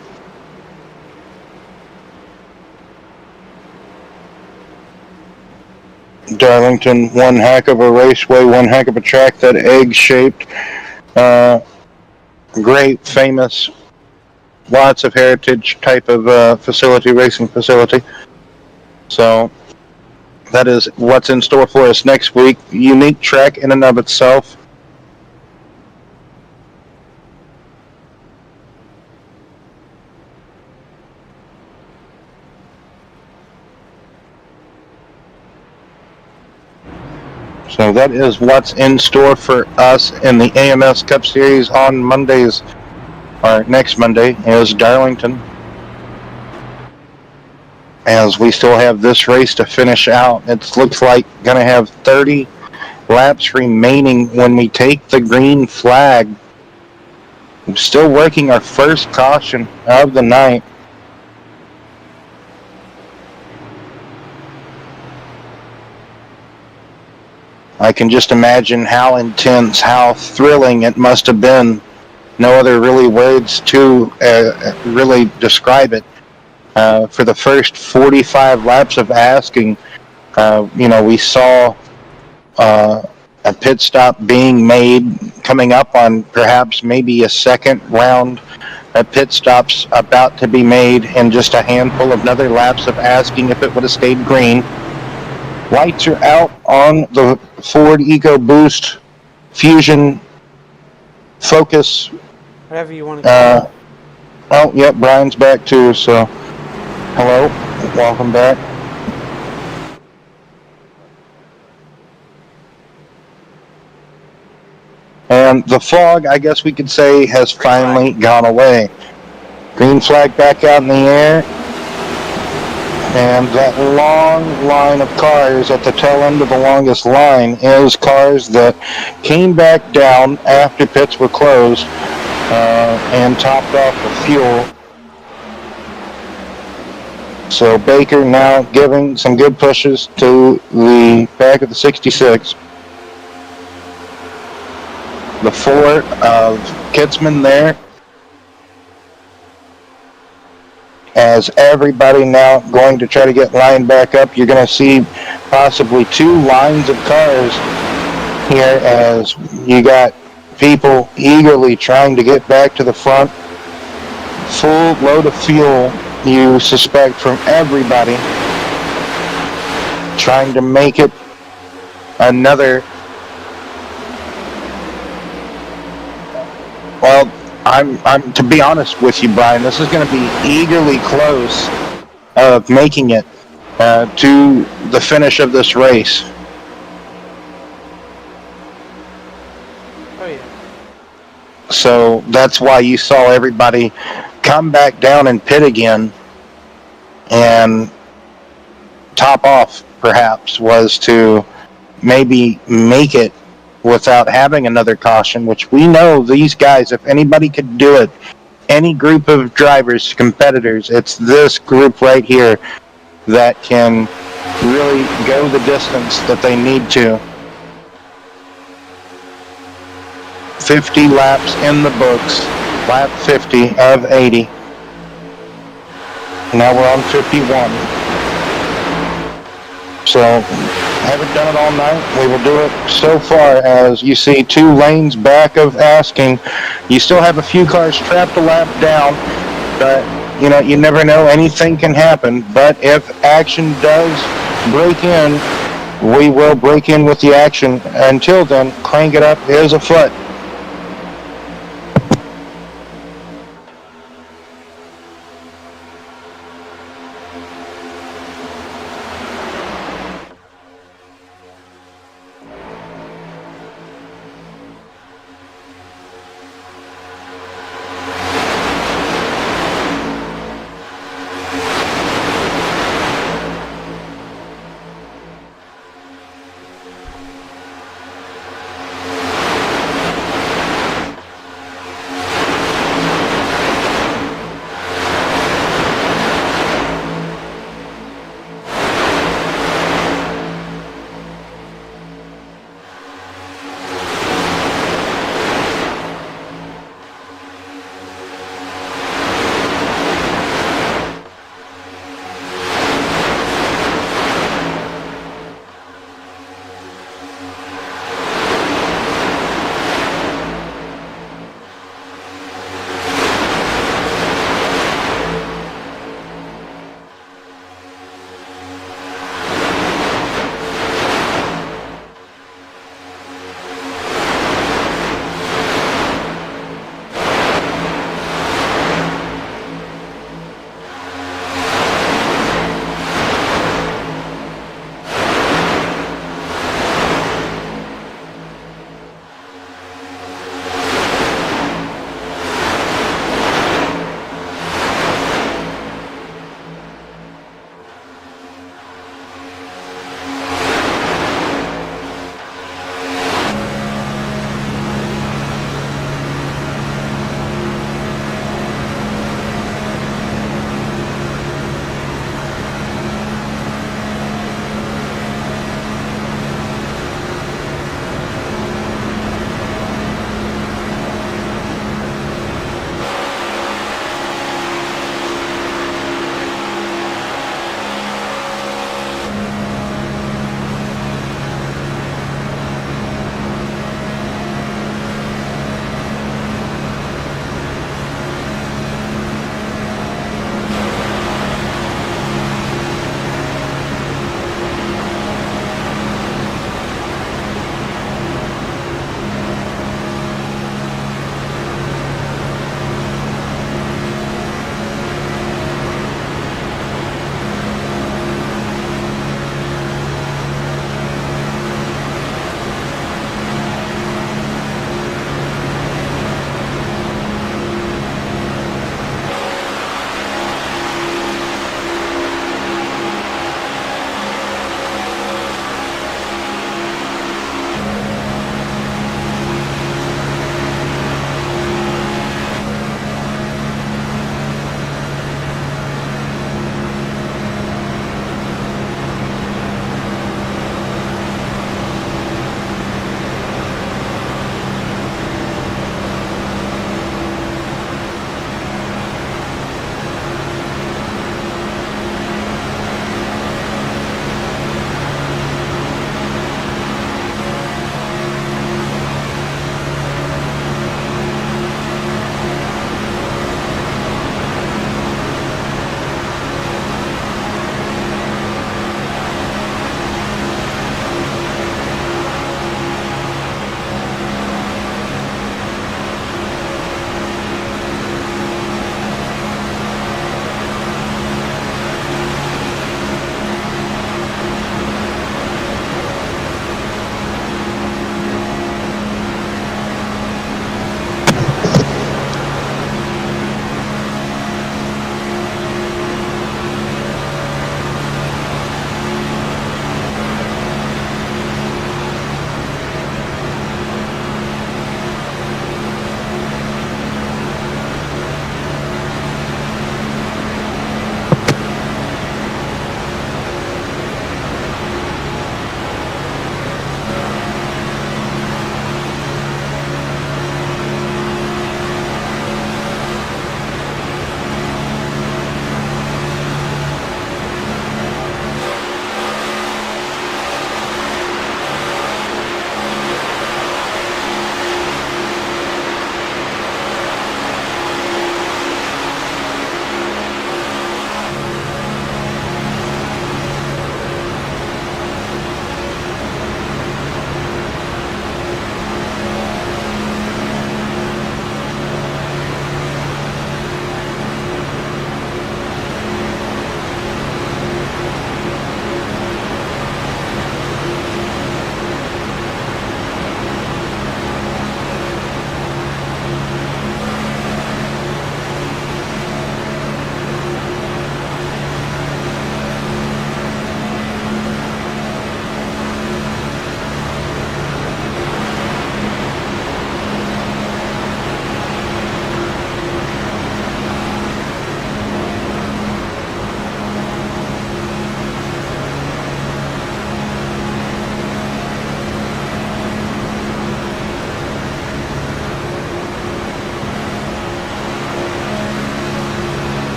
Darlington, one heck of a raceway, one heck of a track, that egg-shaped, great, famous, lots of heritage type of facility, racing facility. So that is what's in store for us next week. Unique track in and of itself. So that is what's in store for us in the AMS Cup Series on Mondays, or next Monday, is Darlington. As we still have this race to finish out, it looks like going to have 30 laps remaining when we take the green flag. We're still working our first caution of the night. I can just imagine how intense, how thrilling it must have been. No other really words to really describe it. For the first 45 laps of asking, we saw a pit stop being made, coming up on perhaps maybe a second round of pit stops about to be made, and just a handful of another laps of asking if it would have stayed green. Lights are out on the Ford EcoBoost Fusion Focus. Whatever you want to call it. Oh, yep, Brian's back too, so hello, welcome back. And the fog, I guess we could say, has finally gone away. Green flag back out in the air. And that long line of cars at the tail end of the longest line is cars that came back down after pits were closed and topped off with fuel. So Baker now giving some good pushes to the back of the 66. The 4 of Kitzman there. As everybody now going to try to get lined back up, you're going to see possibly 2 lines of cars here as you got people eagerly trying to get back to the front. Full load of fuel, you suspect, from everybody trying to make it another. Well, I'm to be honest with you, Brian, this is going to be eagerly close of making it to the finish of this race. Oh yeah. So that's why you saw everybody come back down and pit again, and top off perhaps was to maybe make it without having another caution, which we know these guys, if anybody could do it, any group of drivers, competitors, it's this group right here that can really go the distance that they need to. 50 laps in the books, lap 50 of 80. Now we're on 51. So, haven't done it all night. We will do it so far as you see 2 lanes back of Asking. You still have a few cars trapped a lap down, but you never know. Anything can happen. But if action does break in, we will break in with the action. Until then, crank it up is afoot.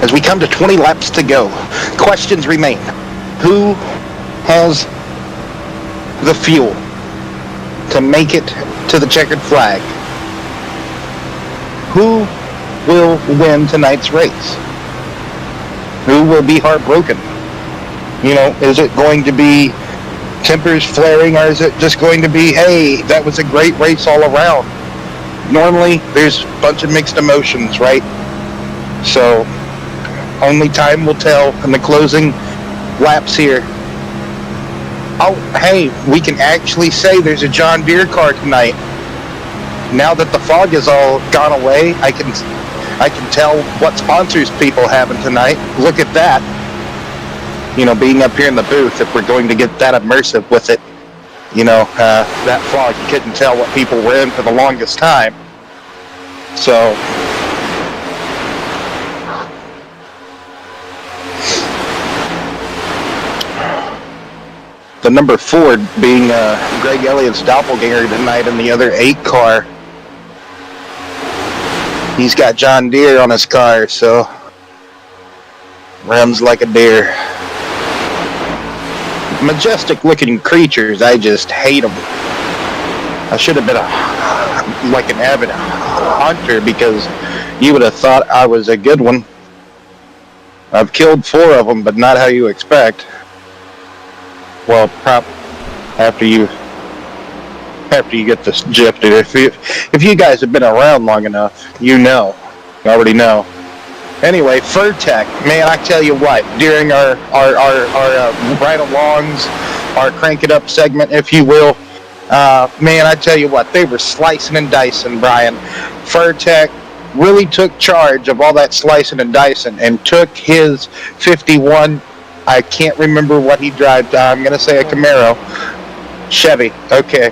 As we come to 20 laps to go, questions remain. Who has the fuel to make it to the checkered flag? Who will win tonight's race? Who will be heartbroken? You know, is it going to be tempers flaring, or is it just going to be, hey, that was a great race all around? Normally, there's a bunch of mixed emotions, right? So, only time will tell in the closing laps here. Oh, hey, we can actually say there's a John Deere car tonight. Now that the fog has all gone away, I can tell what sponsors people having tonight. Look at that. You know, being up here in the booth, if we're going to get that immersive with it, you know, that fog, you couldn't tell what people were in for the longest time. So, the number 4 being Greg Elliott's doppelganger tonight in the other 8 car. He's got John Deere on his car, so runs like a deer. Majestic looking creatures, I just hate them. I should have been like an avid hunter, because you would have thought I was a good one. I've killed 4 of them, but not how you expect. Well, after you get this gifted. If you guys have been around long enough, you already know. Anyway, Furtech, man, I tell you what, during our ride-alongs, our crank it up segment, if you will, man, I tell you what, they were slicing and dicing, Brian. Furtech really took charge of all that slicing and dicing and took his 51, I can't remember what he drives, I'm going to say a Camaro, Chevy, okay,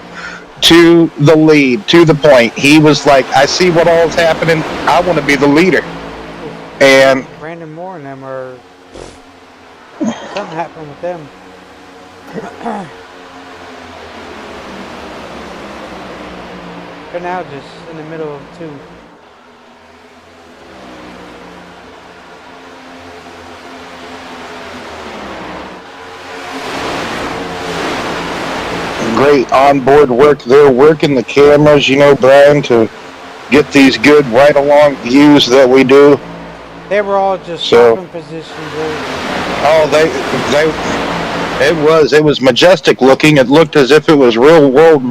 to the lead, to the point. He was like, I see what all is happening, I want to be the leader. And Brandon Moore and them are... something happened with them. They're now just in the middle of 2. great onboard work. They're working the cameras, you know, Brian, to get these good right-along views that we do. They were all just stopping positions. Oh, it was majestic looking. It looked as if it was real world,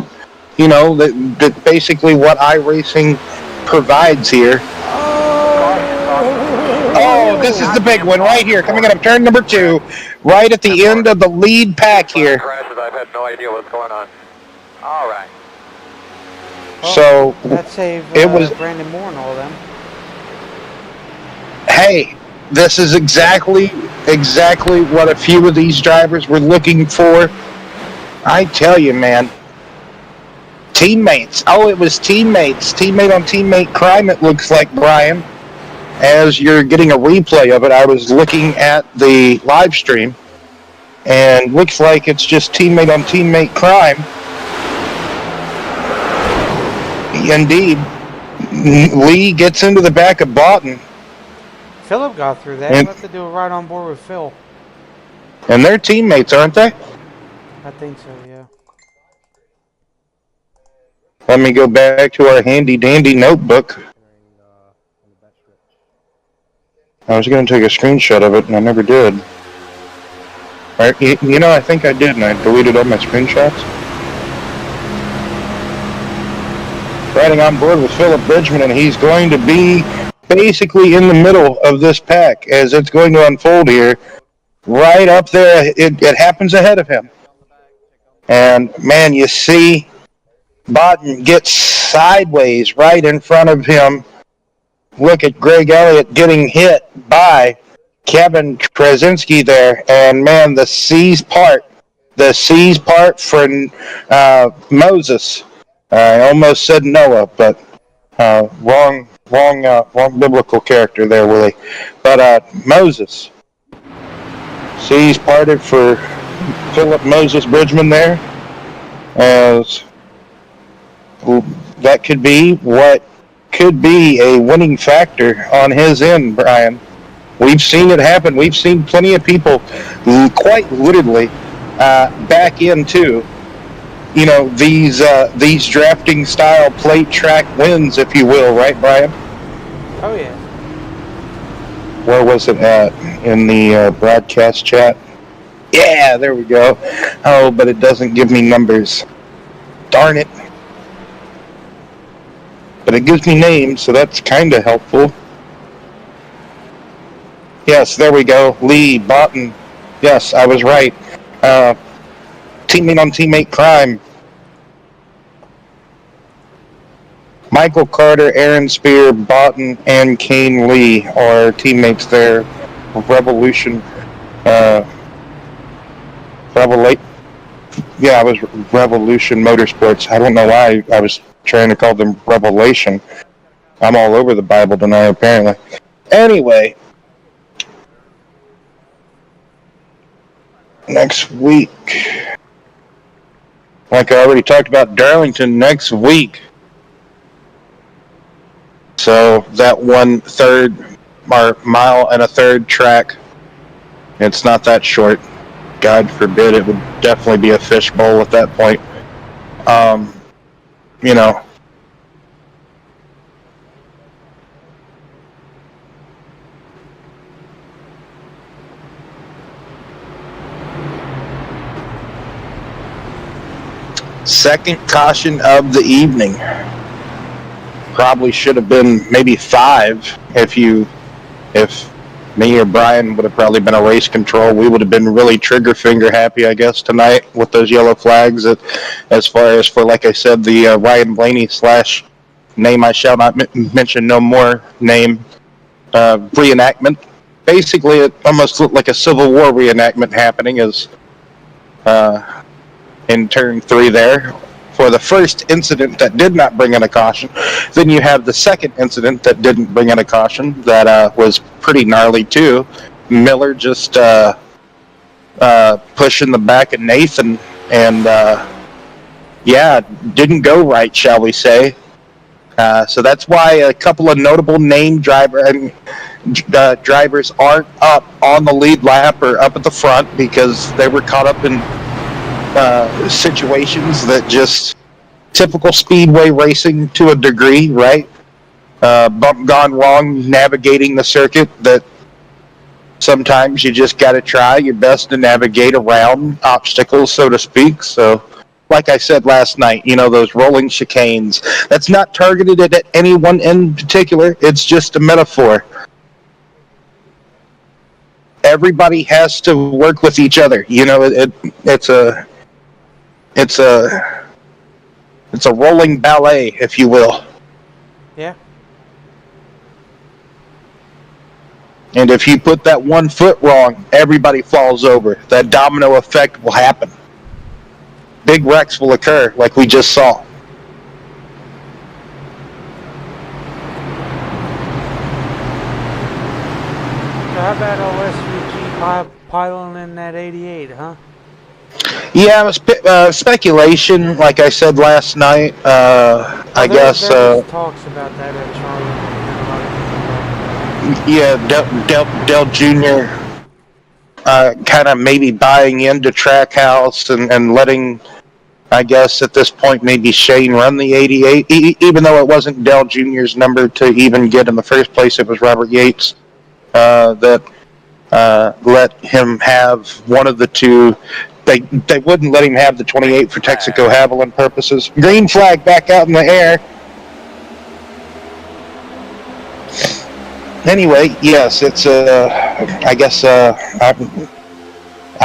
you know, that basically what iRacing provides here. Oh, this is the big one right here, coming out of turn number 2, right at the end of the lead pack here. I've had no idea what's going on. All right. So that saved it was Brandon Moore and all them. Hey, this is exactly what a few of these drivers were looking for. I tell you, man. Teammates. Oh, it was teammates. Teammate on teammate crime, it looks like, Brian. As you're getting a replay of it, I was looking at the live stream, and looks like it's just teammate on teammate crime. Indeed. Lee gets into the back of Boughton. Philip got through that. We'll have to do a ride on board with Phil. And they're teammates, aren't they? I think so, yeah. Let me go back to our handy-dandy notebook. I was going to take a screenshot of it, and I never did. Right, you know, I think I did, and I deleted all my screenshots. Riding on board with Philip Bridgman, and he's going to be basically in the middle of this pack as it's going to unfold here. Right up there, it happens ahead of him. And, man, you see Boughton gets sideways right in front of him. Look at Greg Elliott getting hit by Kevin Krasinski there. And, man, the C's part for Moses. I almost said Noah, but wrong biblical character there, Willie. But Moses. C's parted for Philip Moses Bridgman there. As that could be what could be a winning factor on his end, Brian. We've seen it happen. We've seen plenty of people quite literally back into these drafting style plate track wins, if you will, right, Brian? Oh yeah. Where was it at in the broadcast chat? Yeah, there we go. Oh, but it doesn't give me numbers. Darn it. But it gives me names, so that's kind of helpful. Yes, there we go. Lee, Botten. Yes, I was right. Teammate on teammate crime. Michael Carter, Aaron Spear, Botten, and Kane Lee are teammates there. Revolution. Yeah, I was Revolution Motorsports. I don't know why I was trying to call them Revelation. I'm all over the Bible tonight, apparently. Anyway, next week, like I already talked about, Darlington next week. So that 1/3 or mile and a third track, it's not that short. God forbid, it would definitely be a fishbowl at that point. You know. Second caution of the evening. Probably should have been maybe 5 if me or Brian would have probably been a race control. We would have been really trigger finger happy, I guess, tonight with those yellow flags. As far as for, like I said, the Ryan Blaney / name I shall not mention no more name reenactment. Basically, it almost looked like a Civil War reenactment happening as in turn 3 there. For the first incident that did not bring in a caution, then you have the second incident that didn't bring in a caution that was pretty gnarly too. Miller just pushing the back of Nathan and didn't go right, shall we say. So that's why a couple of notable name drivers aren't up on the lead lap or up at the front because they were caught up in situations that just typical speedway racing to a degree, right? Bump gone wrong navigating the circuit that sometimes you just got to try your best to navigate around obstacles, so to speak. So like I said last night, those rolling chicanes, that's not targeted at anyone in particular. It's just a metaphor. Everybody has to work with each other. It's a rolling ballet, if you will. Yeah. And if you put that one foot wrong, everybody falls over. That domino effect will happen. Big wrecks will occur, like we just saw. So how about OSVG piling in that 88, huh? Yeah, it was speculation, like I said last night. I guess. There was talks about that at Charlotte. Dell Jr. Kind of maybe buying into Trackhouse and letting, I guess at this point, maybe Shane run the 88, even though it wasn't Dell Jr.'s number to even get in the first place. It was Robert Yates that let him have one of the two. They wouldn't let him have the 28 for Texaco Haviland purposes. Green flag back out in the air. Anyway, yes, it's I guess I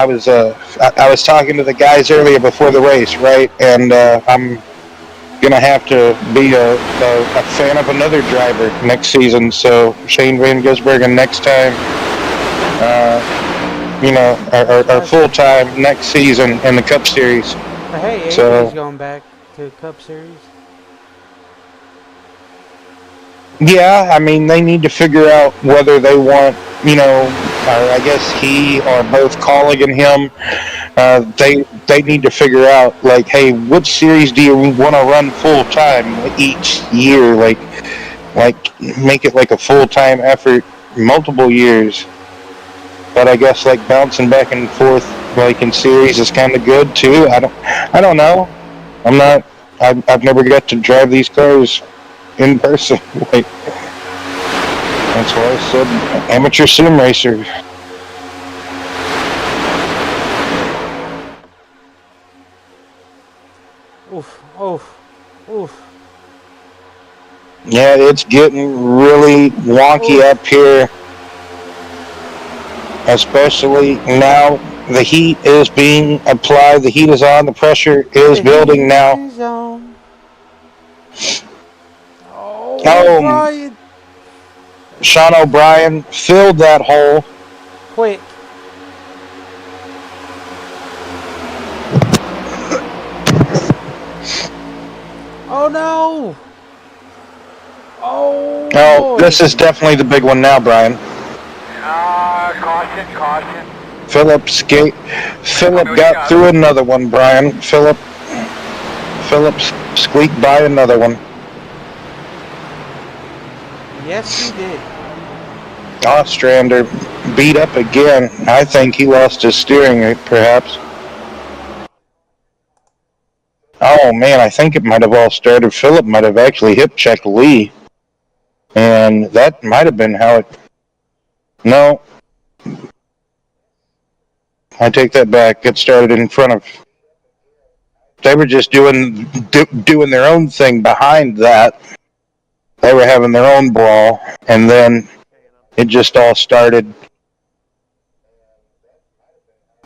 was talking to the guys earlier before the race, right? And I'm gonna have to be a fan of another driver next season. So Shane Van Gisbergen next time. Our full time next season in the Cup Series. But hey, AJ's going back to Cup Series. Yeah, I mean, they need to figure out whether they want, or I guess he or both Colleague and him, they need to figure out, like, hey, which series do you want to run full time each year? Like make it like a full time effort multiple years. But I guess like bouncing back and forth like in series is kind of good too. I don't know. I'm not. I've never got to drive these cars in person. Like that's why I said amateur sim racer. Oof, oof, oof, Yeah, it's getting really wonky oof. up here, especially now. The heat is being applied. The heat is on. The pressure is The building heat now. is on. Oh, Oh, Brian. Sean O'Brien filled that hole. Quick. Oh, no. Oh, Oh, boy. this is definitely the big one now, Brian. Caution, caution. Philip got through another one, Brian. Philip squeaked by another one. Yes, he did. Ostrander beat up again. I think he lost his steering, perhaps. Oh man, I think it might have all started. Philip might have actually hip checked Lee, and that might have been how it. No, I take that back. It started in front of. They were just doing their own thing behind that. They were having their own brawl, and then it just all started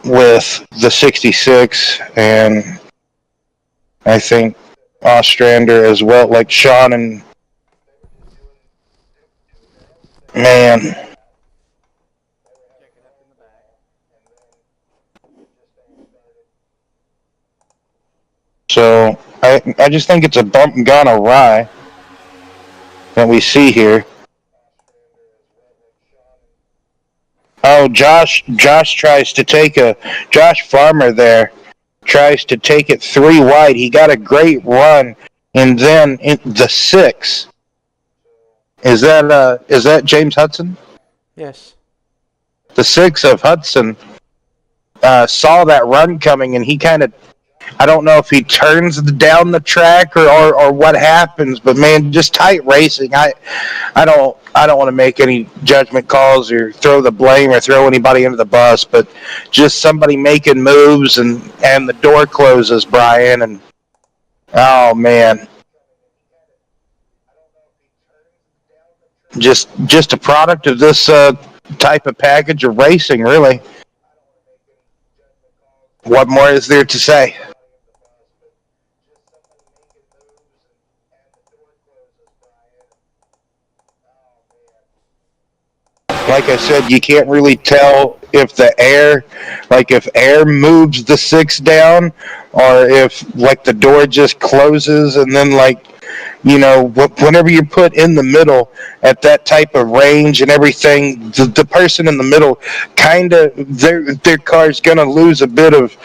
with the 66, and I think Ostrander as well, like Sean and man. So I just think it's a bump gone awry that we see here. Oh, Josh tries to take a Josh Farmer there tries to take it 3 wide. He got a great run, and then the 6 is that James Hudson? Yes. The 6 of Hudson saw that run coming, and he kind of I don't know if he turns down the track or what happens, but man, just tight racing. I don't want to make any judgment calls or throw the blame or throw anybody into the bus, but just somebody making moves and the door closes, Brian, and oh man, just a product of this type of package of racing, really. What more is there to say? Like I said, you can't really tell if if air moves the 6 down, or if like the door just closes and then whenever you're put in the middle at that type of range and everything, the person in the middle kind of their car's gonna lose a bit of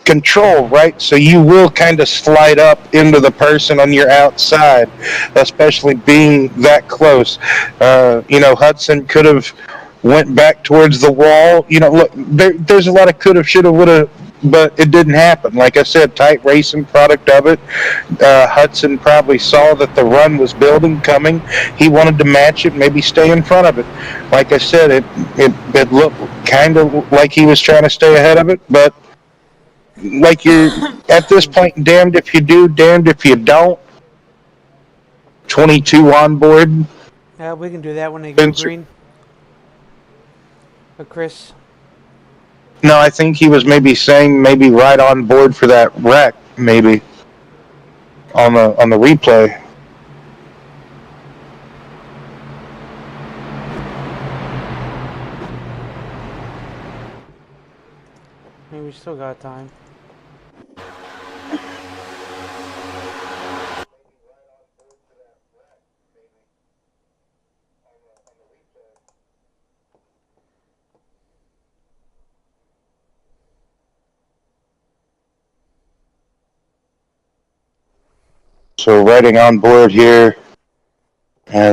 control, right? So you will kind of slide up into the person on your outside, especially being that close. Hudson could have went back towards the wall. Look, there's a lot of could have, should have, would have, but it didn't happen. Like I said, tight racing product of it. Hudson probably saw that the run was building, coming. He wanted to match it, maybe stay in front of it. Like I said, it looked kind of like he was trying to stay ahead of it, but like you're at this point, damned if you do, damned if you don't. 22 on board. Yeah, we can do that when they go green. But Chris. No, I think he was maybe saying maybe right on board for that wreck, maybe on the replay. Maybe we still got time. So riding on board here,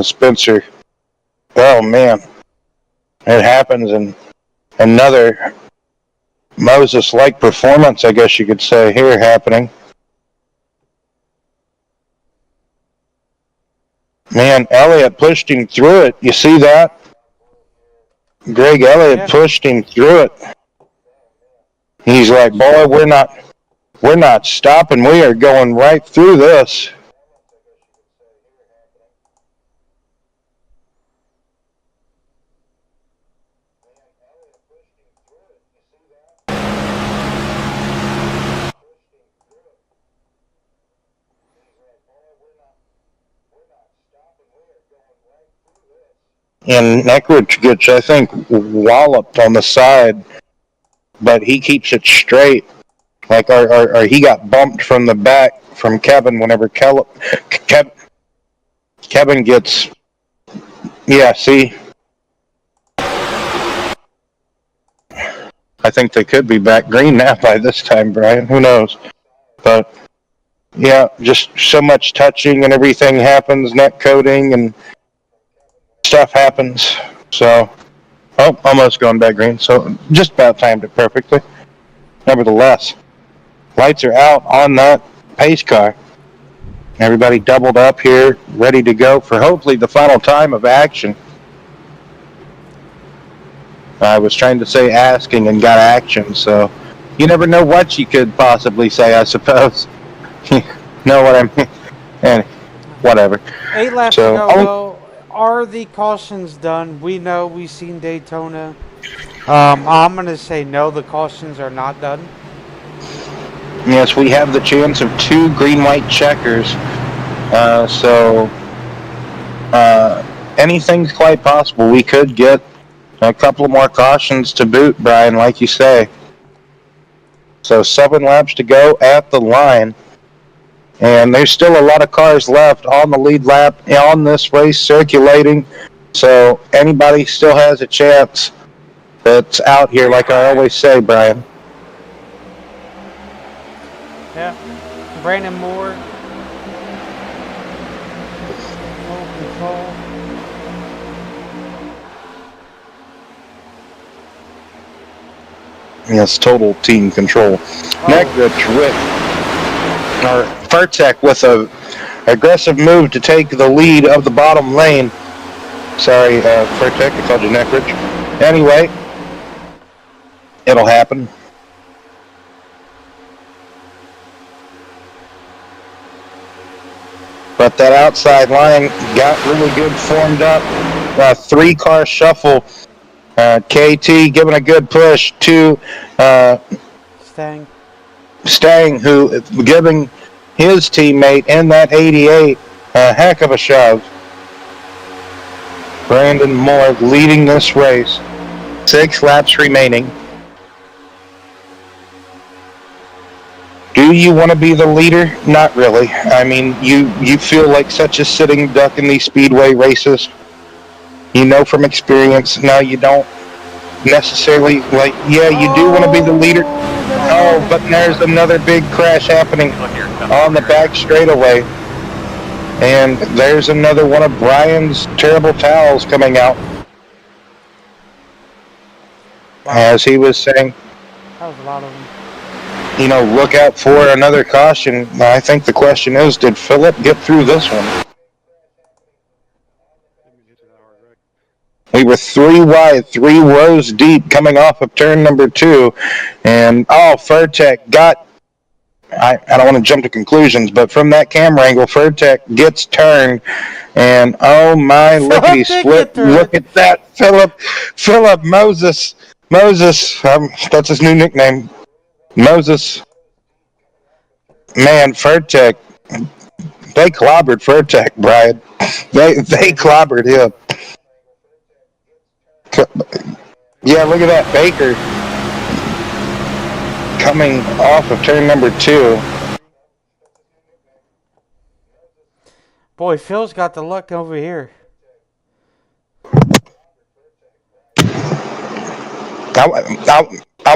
Spencer Oh man, it happens, and another Moses-like performance, I guess you could say, here happening. Man, Elliott pushed him through it. You see that? Greg Elliott pushed him through it. He's like, boy, we're not stopping. We are going right through this. And Neckridge gets, I think, walloped on the side, but he keeps it straight. Like, or he got bumped from the back from Kevin whenever Kevin gets. Yeah, see? I think they could be back green now by this time, Brian. Who knows? But, yeah, just so much touching and everything happens, net coating and stuff happens. So, almost going back green. So, just about timed it perfectly. Nevertheless, lights are out on that pace car. Everybody doubled up here, ready to go for hopefully the final time of action. I was trying to say asking and got action, so you never know what you could possibly say, I suppose. Know what I mean? And whatever. 8 laps to go, though. Are the cautions done? We know we've seen Daytona. I'm going to say no, the cautions are not done. Yes, we have the chance of 2 green-white checkers. So anything's quite possible. We could get a couple more cautions to boot, Brian, like you say. So 7 laps to go at the line. And there's still a lot of cars left on the lead lap on this race circulating. So anybody still has a chance that's out here, like I always say, Brian. Yeah. Brandon Moore. Full control. Yes, total team control. Neckridge with or Furtek with a aggressive move to take the lead of the bottom lane. Sorry, Furtek, I called you Neckridge. Anyway, it'll happen. But that outside line got really good formed up. 3-car shuffle. KT giving a good push to Stang, who giving his teammate in that 88 a heck of a shove. Brandon Moore leading this race. 6 laps remaining. Do you want to be the leader? Not really. I mean, you feel like such a sitting duck in these speedway races. You know from experience. Now you don't necessarily, like, yeah, you do want to be the leader. Oh, but there's another big crash happening on the back straightaway. And there's another one of Brian's terrible towels coming out. Wow. As he was saying, that was a lot of them. You know, look out for another caution. I think the question is, did Phillip get through this one? We were 3 wide, 3 rows deep coming off of turn number 2. And, Furtek got, I don't want to jump to conclusions, but from that camera angle, Furtek gets turned. And, oh my, lickety split. Look at that. Phillip Moses, that's his new nickname. Moses. Man, Furtek, they clobbered Furtek, Brian. They clobbered him. Yeah, look at that. Baker coming off of turn number 2. Boy, Phil's got the luck over here. I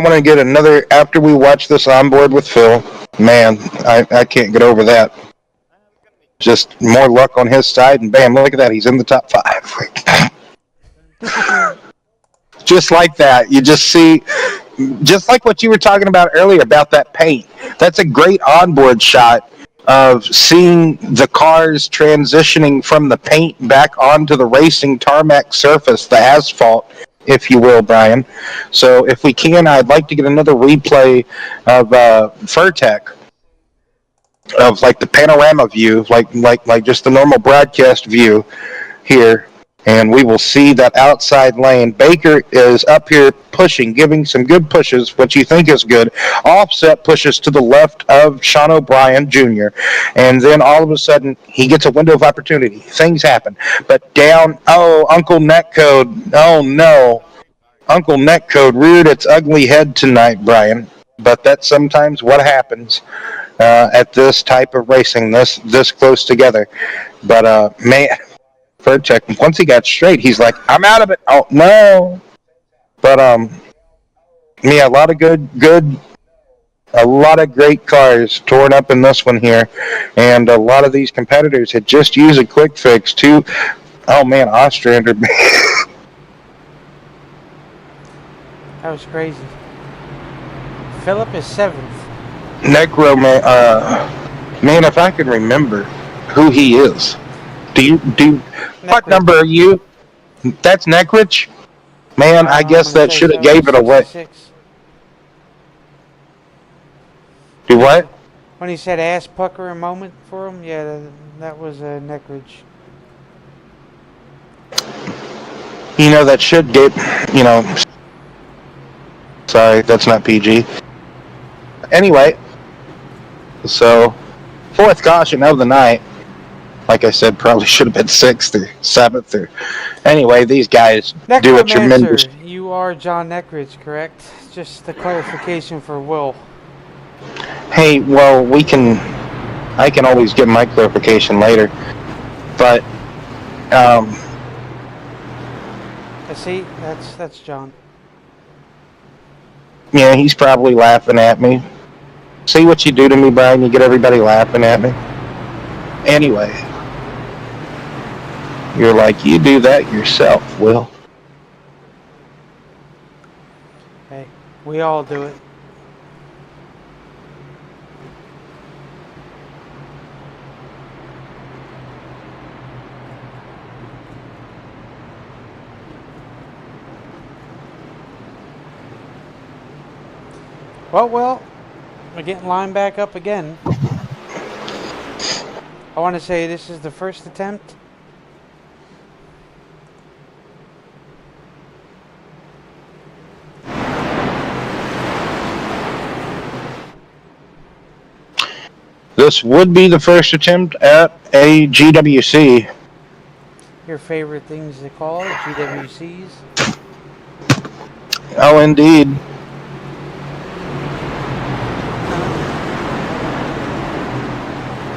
want to get another, after we watch this on board with Phil, man, I can't get over that. Just more luck on his side, and bam, look at that. He's in the top 5. Just like that. You just see, just like what you were talking about earlier about that paint. That's a great onboard shot of seeing the cars transitioning from the paint back onto the racing tarmac surface, the asphalt, if you will, Brian. So if we can, I'd like to get another replay of Furtech, of like the panorama view, like just the normal broadcast view here, and we will see that outside lane. Baker is up here pushing, giving some good pushes, what you think is good. Offset pushes to the left of Sean O'Brien Jr., and then all of a sudden he gets a window of opportunity. Things happen, but down. Oh, Uncle Netcode. Oh no, Uncle Netcode reared its ugly head tonight, Brian. But that's sometimes what happens at this type of racing, this close together. But man, Furtech, once he got straight, he's like, I'm out of it. Oh no. But yeah, a lot of great cars torn up in this one here, and a lot of these competitors had just used a quick fix too. Oh man, Ostrander. That was crazy. Philip is 7th. Necro, man, if I can remember who he is. What number are you? That's Neckrich? Man, I guess that should have gave it away. 66. Do what? When he said ass pucker a moment for him, yeah, that was Neckridge. You know, that should get, sorry, that's not PG. Anyway, so, 4th caution of the night. Like I said, probably should have been 6th or 7th. Or anyway, these guys do a tremendous. You are John Neckridge, correct? Just a clarification for Will. Hey, well, I can always get my clarification later. But, see, that's John. Yeah, he's probably laughing at me. See what you do to me, Brian? You get everybody laughing at me. Anyway, you're like, you do that yourself, Will. Hey, we all do it. Well, we're getting lined back up again. I want to say this is the first attempt. This would be the first attempt at a GWC. Your favorite things to call it, GWCs? Oh, indeed.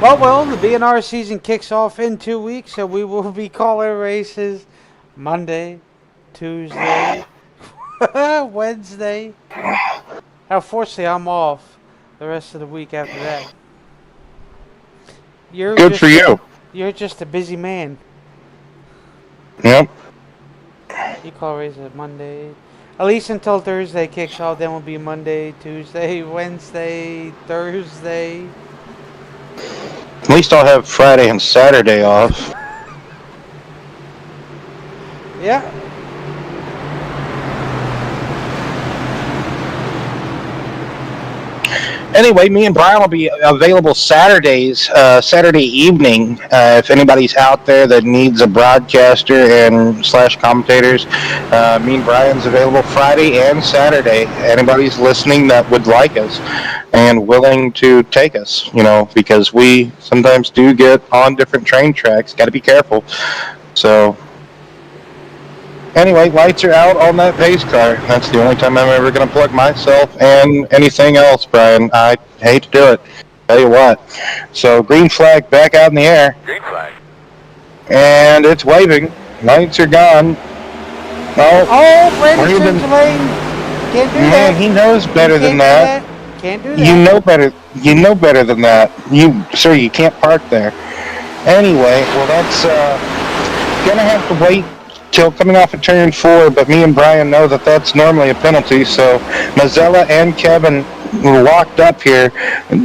Well, the BNR season kicks off in 2 weeks, so we will be calling races Monday, Tuesday, Wednesday. Unfortunately, I'm off the rest of the week after that. Good for you. You're just a busy man. Yep. You call races Monday. At least until Thursday kicks off, then will be Monday, Tuesday, Wednesday, Thursday. At least I'll have Friday and Saturday off. Yeah. Anyway, me and Brian will be available Saturdays, Saturday evening. If anybody's out there that needs a broadcaster and / commentators, me and Brian's available Friday and Saturday. Anybody's listening that would like us and willing to take us, because we sometimes do get on different train tracks. Got to be careful. So, anyway, lights are out on that pace car. That's the only time I'm ever going to plug myself and anything else, Brian. I hate to do it. Tell you what. So, green flag back out in the air. Green flag. And it's waving. Lights are gone. Oh, Brandon turns the lane. Can't do that. Man, he knows better than that. Can't do that. You know better. You know better than that. Sir, you can't park there. Anyway, well, that's gonna have to wait till coming off of turn 4, but me and Brian know that that's normally a penalty. So Mazzella and Kevin locked up here,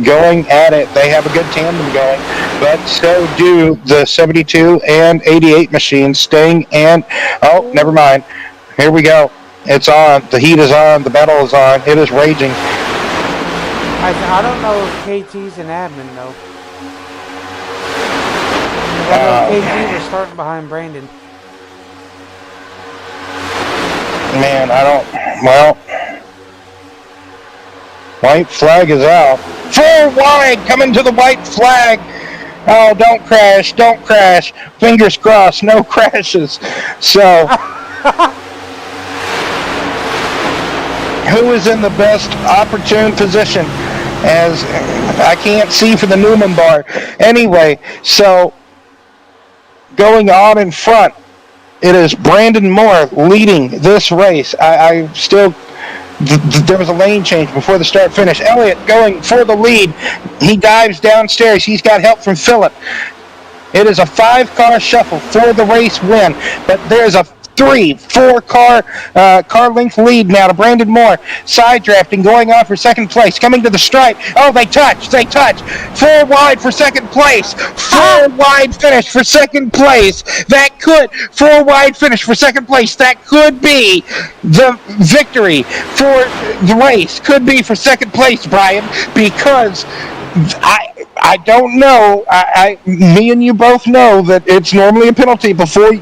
going at it. They have a good tandem going, but so do the 72 and 88 machines. Sting and oh, never mind. Here we go. It's on. The heat is on. The battle is on. It is raging. I don't know if KT's an admin though. I know KT was starting behind Brandon. Man, I don't. Well, white flag is out. Full wide coming to the white flag. Oh, don't crash. Don't crash. Fingers crossed. No crashes. So, who is in the best opportune position? As I can't see for the Newman bar. Anyway, so going on in front, it is Brandon Moore leading this race. I still, there was a lane change before the start finish. Elliott going for the lead. He dives downstairs. He's got help from Phillip. It is a 5-car shuffle for the race win, but there's a 4 car length lead now to Brandon Moore. Side drafting, going on for second place, coming to the stripe. Oh, they touch. 4 wide for second place. 4 wide finish for second place. That could 4 wide finish for second place. That could be the victory for the race. Could be for second place, Brian, because I don't know. Me and you both know that it's normally a penalty before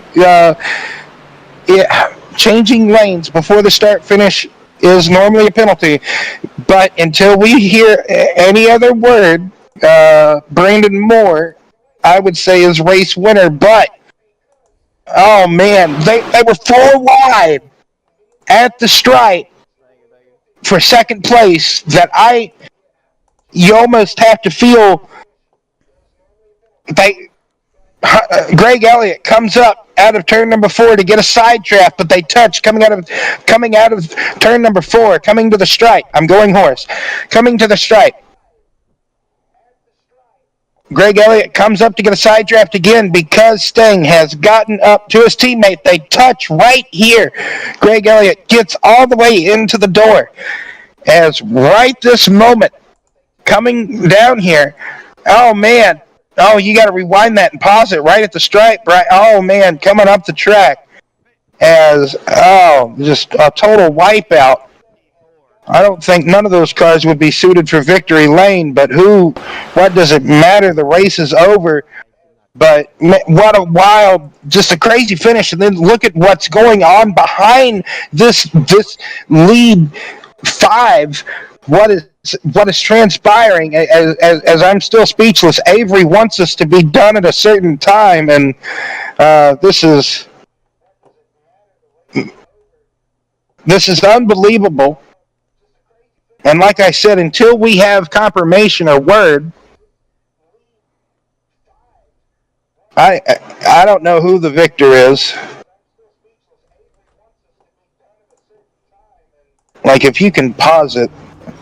changing lanes before the start finish is normally a penalty. But until we hear any other word, Brandon Moore, I would say, is race winner. But oh man, they were 4 wide at the stripe for second place. You almost have to feel they. Greg Elliott comes up out of turn number 4 to get a side draft, but they touch coming out of turn number 4, coming to the stripe. I'm going horse. Coming to the stripe. Greg Elliott comes up to get a side draft again because Sting has gotten up to his teammate. They touch right here. Greg Elliott gets all the way into the door. As right this moment, coming down here, oh man, oh, you got to rewind that and pause it right at the stripe, right? Oh man, coming up the track as just a total wipeout. I don't think none of those cars would be suited for victory lane, but what does it matter? The race is over. But what a wild, just a crazy finish. And then look at what's going on behind this lead 5. What is transpiring? As I'm still speechless. Avery wants us to be done at a certain time, and this is unbelievable. And like I said, until we have confirmation or word, I don't know who the victor is. Like, if you can pause it,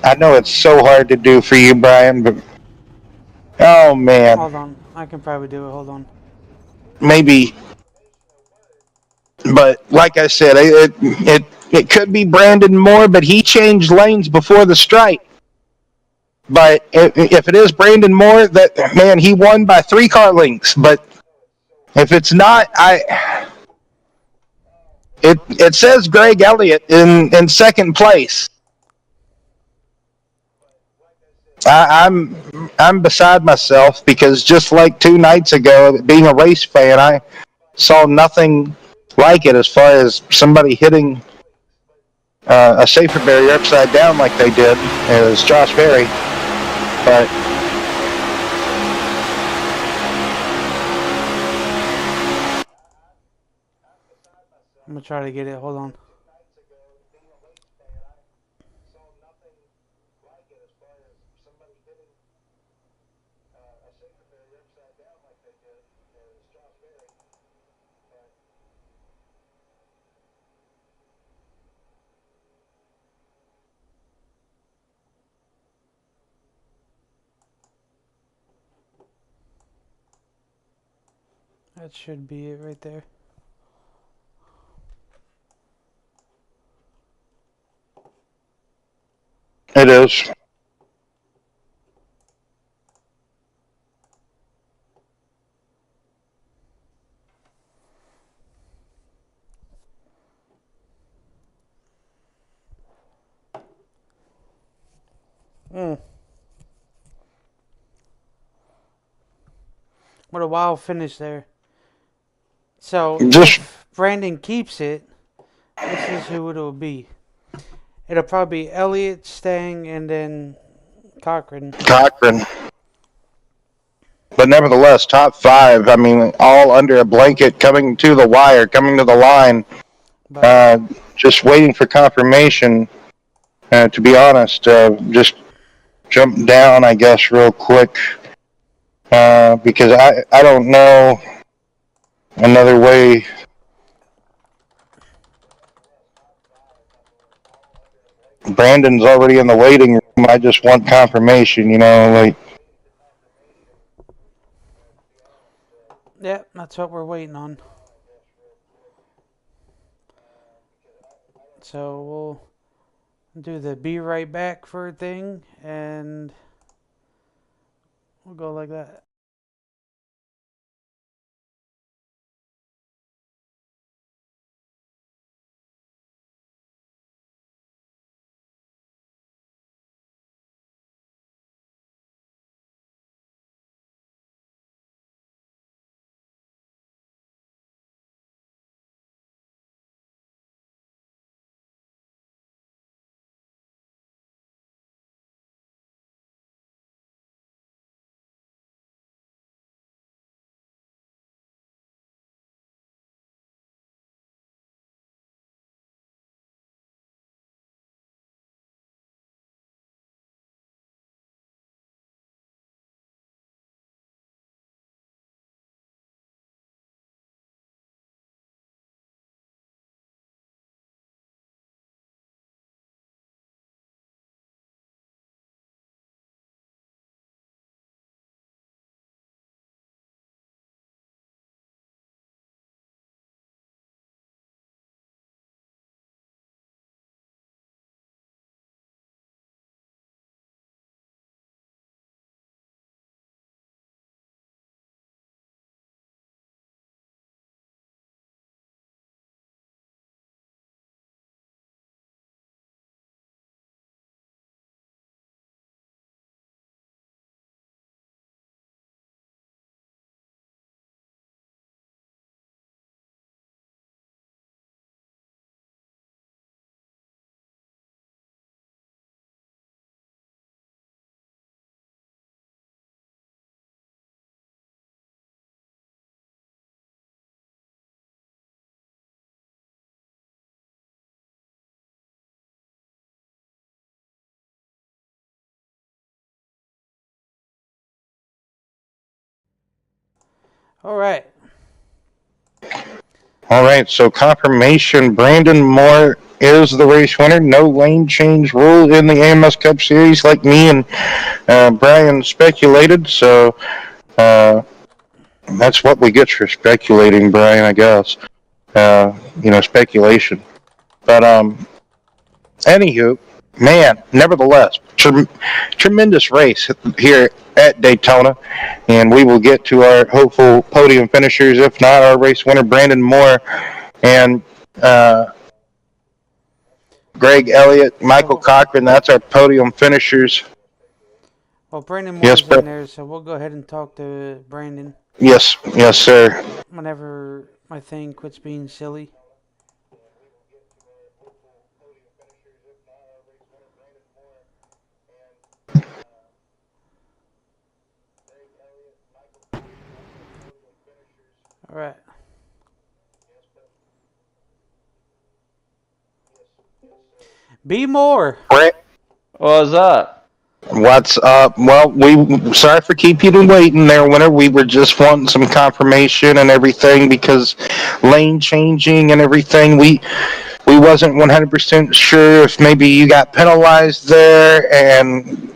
I know it's so hard to do for you, Brian, but oh man, Hold on, I can probably do it. Hold on. maybe. But like I said, it could be Brandon Moore, but he changed lanes before the strike. But if it is Brandon Moore, that man, he won by 3 car lengths. But if it's not, it says Greg Elliott in second place. I'm beside myself because just like 2 nights ago, being a race fan, I saw nothing like it as far as somebody hitting a safer barrier upside down like they did as Josh Berry. But I'm gonna try to get it. Hold on. That should be it right there. It is. Mm. What a wild finish there. So Just if Brandon keeps it, this is who it'll be. It'll probably be Elliott, Stang, and then Cochran. Cochran. But nevertheless, top 5. I mean, all under a blanket, coming to the wire, coming to the line, But just waiting for confirmation. To be honest, just jump down, I guess, real quick, because I don't know another way. Brandon's already in the waiting room. I just want confirmation, like. yeah, that's what we're waiting on. So we'll do the be right back for thing, and we'll go like that. All right. All right, so confirmation: Brandon Moore is the race winner. No lane change rule in the AMS Cup Series, like me and Brian speculated. So that's what we get for speculating, Brian. I guess speculation. But anywho, man, nevertheless, tremendous race here at Daytona, and we will get to our hopeful podium finishers. If not, our race winner Brandon Moore and Greg Elliott, Michael Cochran. That's our podium finishers. Well, Brandon Yes, Moore's in there, so we'll go ahead and talk to Brandon yes, sir. whenever my thing quits being silly. All right. Be more. Brent, What's up? what's up? Well, we sorry for keeping you waiting there, winner. We were just wanting some confirmation and everything because lane changing and everything. We wasn't 100% sure if maybe you got penalized there, and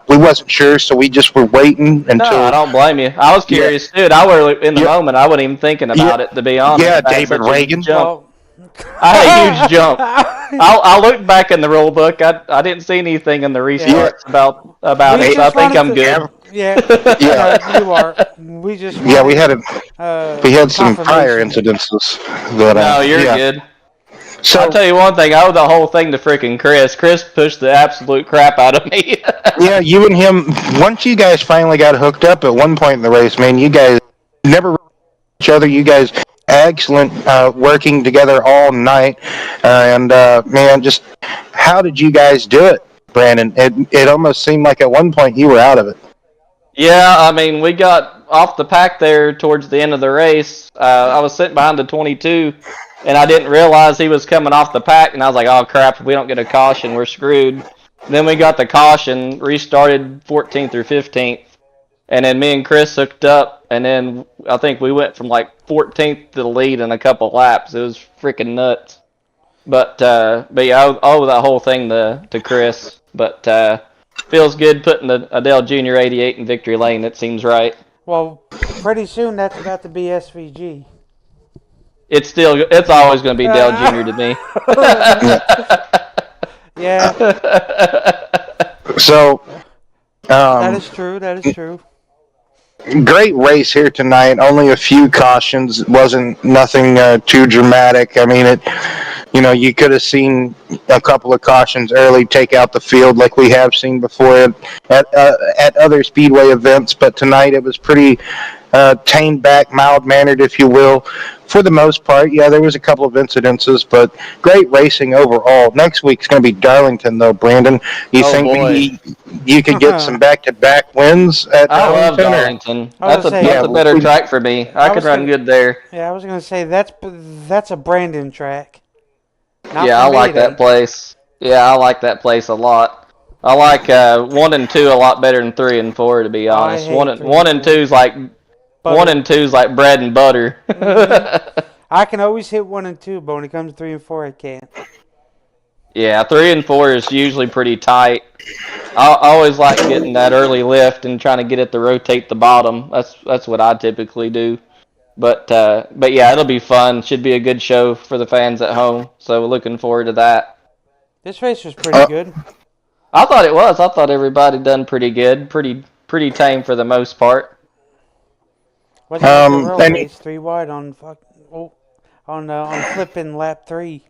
we wasn't sure, so we just were waiting until. No, I don't blame you. I was curious, dude. I were in the moment. I wasn't even thinking about it, to be honest. Yeah, I had David such a Reagan. jump. Well, I had a huge jump. I looked back in the rule book. I didn't see anything in the Yeah. restarts about We it, so I just think wanted I'm to. good. Yeah. Yeah, Yeah. no, you are. We just Yeah, we wanted had we had some prior confirmation. incidences that No, you're yeah. good. I'll So tell you one thing. I owe the whole thing to freaking Chris. Chris pushed the absolute crap out of me. yeah, you and him. Once you guys finally got hooked up at one point in the race, man, you guys never each other. You guys excellent working together all night, and man, just how did you guys do it, Brandon? It almost seemed like at one point you were out of it. Yeah, I mean, we got off the pack there towards the end of the race. I was sitting behind the 22, and I didn't realize he was coming off the pack, and I was like, oh crap, if we don't get a caution, we're screwed. Then we got the caution, restarted 14th or 15th, and then me and Chris hooked up, and then I think we went from like 14th to the lead in a couple laps. It was freaking nuts. But yeah, I owe that whole thing to Chris. But feels good putting the Adele Junior 88 in victory lane. It seems right. Well, pretty soon that's about to be SVG. It's always going to be Dale Junior to me. Yeah, So that um, is true. That is true. great race here tonight. Only a few cautions. It wasn't nothing too dramatic. I mean, you could have seen a couple of cautions early take out the field like we have seen before at other speedway events. But tonight it was pretty tamed back, mild mannered, if you will. For the most part, yeah, there was a couple of incidences, but great racing overall. Next week's going to be Darlington, though, Brandon. You Oh think boy, you could get some back-to-back wins at I love Darlington? Or? Darlington. I was That's a gonna say, that's Yeah, a better we, track for me. I I could was run gonna, good there. yeah, I was gonna say that's a Brandon track. Not Yeah, for I me, like it that ain't. place. Yeah, I like that place a lot. I like 1 and 2 a lot better than 3 and 4, to be I honest. hate One and three and one and four. two's like one Butter. and two's like bread and butter. I can always hit 1 and 2, but when it comes to 3 and 4, I can't. Yeah, 3 and 4 is usually pretty tight. I always like getting that early lift and trying to get it to rotate the bottom. That's what I typically do. But yeah, it'll be fun. Should be a good show for the fans at home. So looking forward to that. This race was pretty uh, good. I thought it was. I thought everybody done pretty good. Pretty tame for the most part. Wasn't like a real and race. 3 wide on flipping lap 3.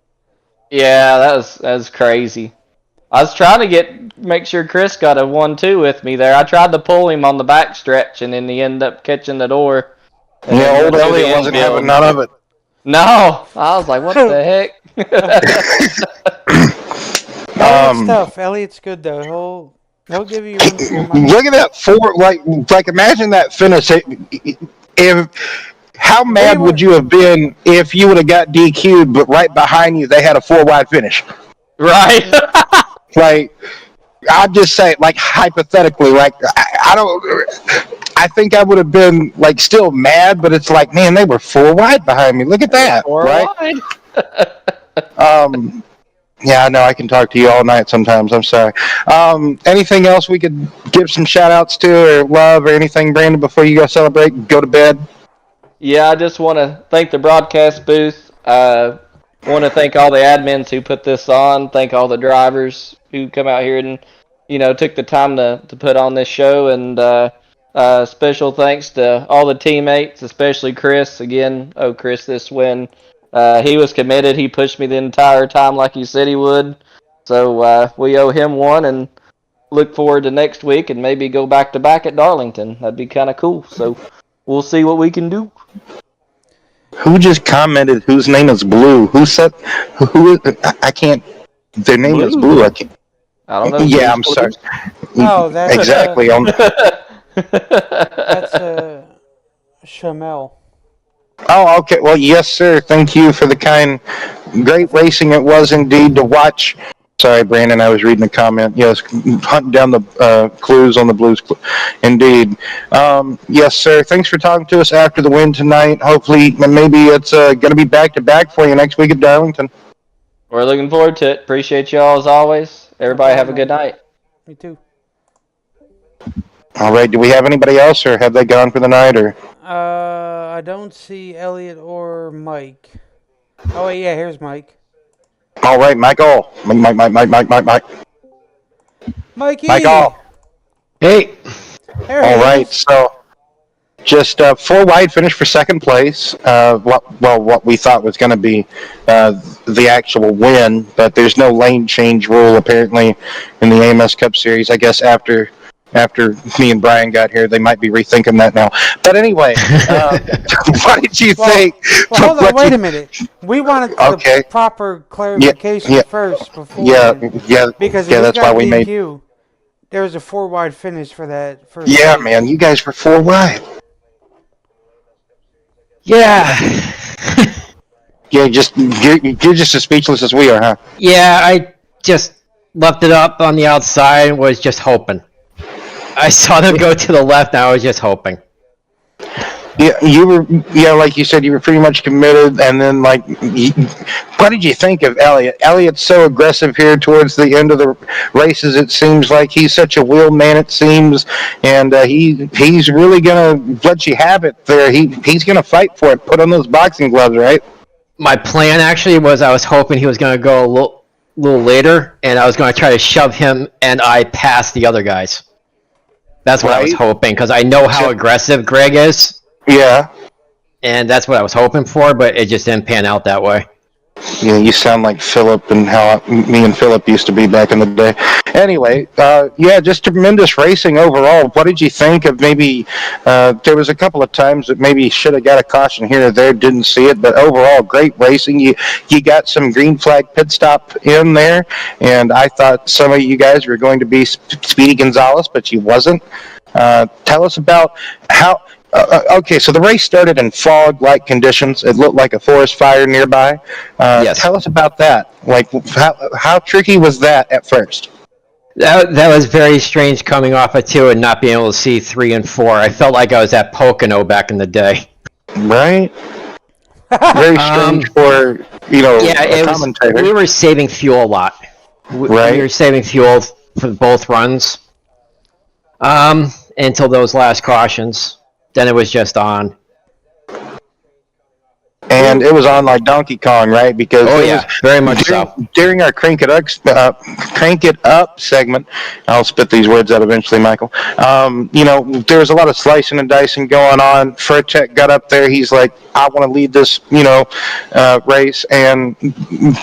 Yeah, that was crazy. I was trying to make sure Chris got a 1-2 with me there. I tried to pull him on the back stretch, and then he ended up catching the door, and then yeah, old went through the Elliott wasn't having infield. none of it. No, I was like, what the heck? Elliot's Um, tough. Elliot's good though. He'll give you a run for your money. Look at that like imagine that finish. If how We mad would were you have been if you would have got DQ'd, but right behind you they had a 4 wide finish? Right? Like I'd just say, like hypothetically, like I don't. I think I would have been like still mad, but it's like, man, they were 4 wide behind me. Look at that, Four right? wide. Um, yeah, I know I can talk to you all night sometimes. I'm sorry. Anything else we could give some shout outs to or love or anything, Brandon, before you go celebrate, go to bed? Yeah, I just want to thank the broadcast booth. Want to thank all the admins who put this on. Thank all the drivers who come out here and took the time to put on this show. And special thanks to all the teammates, especially Chris. Again, Chris, this win. He was committed. He pushed me the entire time like he said he would. So we owe him one, and look forward to next week and maybe go back to back at Darlington. That'd be kind of cool. So we'll see what we can do. Who just commented whose name is Blue? Who said who? I can't. Their name is Blue. I can't. I don't know. Yeah, I'm sorry. Oh, that's Exactly. that's Shamel. Oh, okay. Well, yes, sir. Thank you for the great racing it was indeed to watch. Sorry, Brandon, I was reading a comment. Yes, hunting down the clues on the Blues. Indeed. Yes, sir. Thanks for talking to us after the win tonight. Hopefully, maybe it's going to be back-to-back for you next week at Darlington. We're looking forward to it. Appreciate y'all as always. Everybody have a good night. Me too. All right. Do we have anybody else, or have they gone for the night? Or I don't see Elliot or Mike. Oh wait, yeah. Here's Mike. All right, Michael. Mike. Mikey, Michael. Hey, there All he right, is. so just four wide finish for second place. What we thought was going to be the actual win, but there's no lane change rule apparently in the AMS Cup Series. I guess after me and Brian got here, they might be rethinking that now. But anyway, what did you Well, think? well, hold on. What Wait you, a minute. We wanted the okay, proper yeah, clarification yeah, first yeah, beforehand, yeah, because if yeah. we That's why got a we made. DQ, there was a four wide finish for that first Yeah, man, race. you guys were four wide. yeah, Yeah, you're just as speechless as we are, huh? yeah. I just left it up on the outside and was just hoping. I saw them go to the left, and I was just hoping. Yeah, you were. Yeah, like you said, you were pretty much committed. And then, what did you think of Elliott? Elliott's so aggressive here towards the end of the races. It seems like he's such a wheel man. It seems, and he's really gonna let you have it there. He's gonna fight for it. Put on those boxing gloves, right? My plan actually was I was hoping he was going to go a little later, and I was going to try to shove him and I past the other guys. That's what I was Right. hoping, because I know how aggressive Greg is, Yeah. and that's what I was hoping for, but it just didn't pan out that way. Yeah, you sound like Philip and how me and Philip used to be back in the day. Anyway, yeah, just tremendous racing overall. What did you think of maybe, there was a couple of times that maybe should have got a caution here or there, didn't see it, but overall, great racing. You got some green flag pit stop in there, and I thought some of you guys were going to be Speedy Gonzalez, but you wasn't. Tell us about how. Okay, so the race started in fog-like conditions. It looked like a forest fire nearby. Yes. Tell us about that. Like, how tricky was that at first? That was very strange coming off of 2 and not being able to see 3 and 4. I felt like I was at Pocono back in the day. Right? Very strange for, Yeah, a it was. commentator. We were saving fuel a lot. Right. We were saving fuel for both runs. Until those last cautions. Then it was just on. And it was on like Donkey Kong, right? Because Oh it yeah, was very much so. during our Crank It Up segment. I'll spit these words out eventually, Michael. There was a lot of slicing and dicing going on. Furtek got up there. He's like, I want to lead this, race. And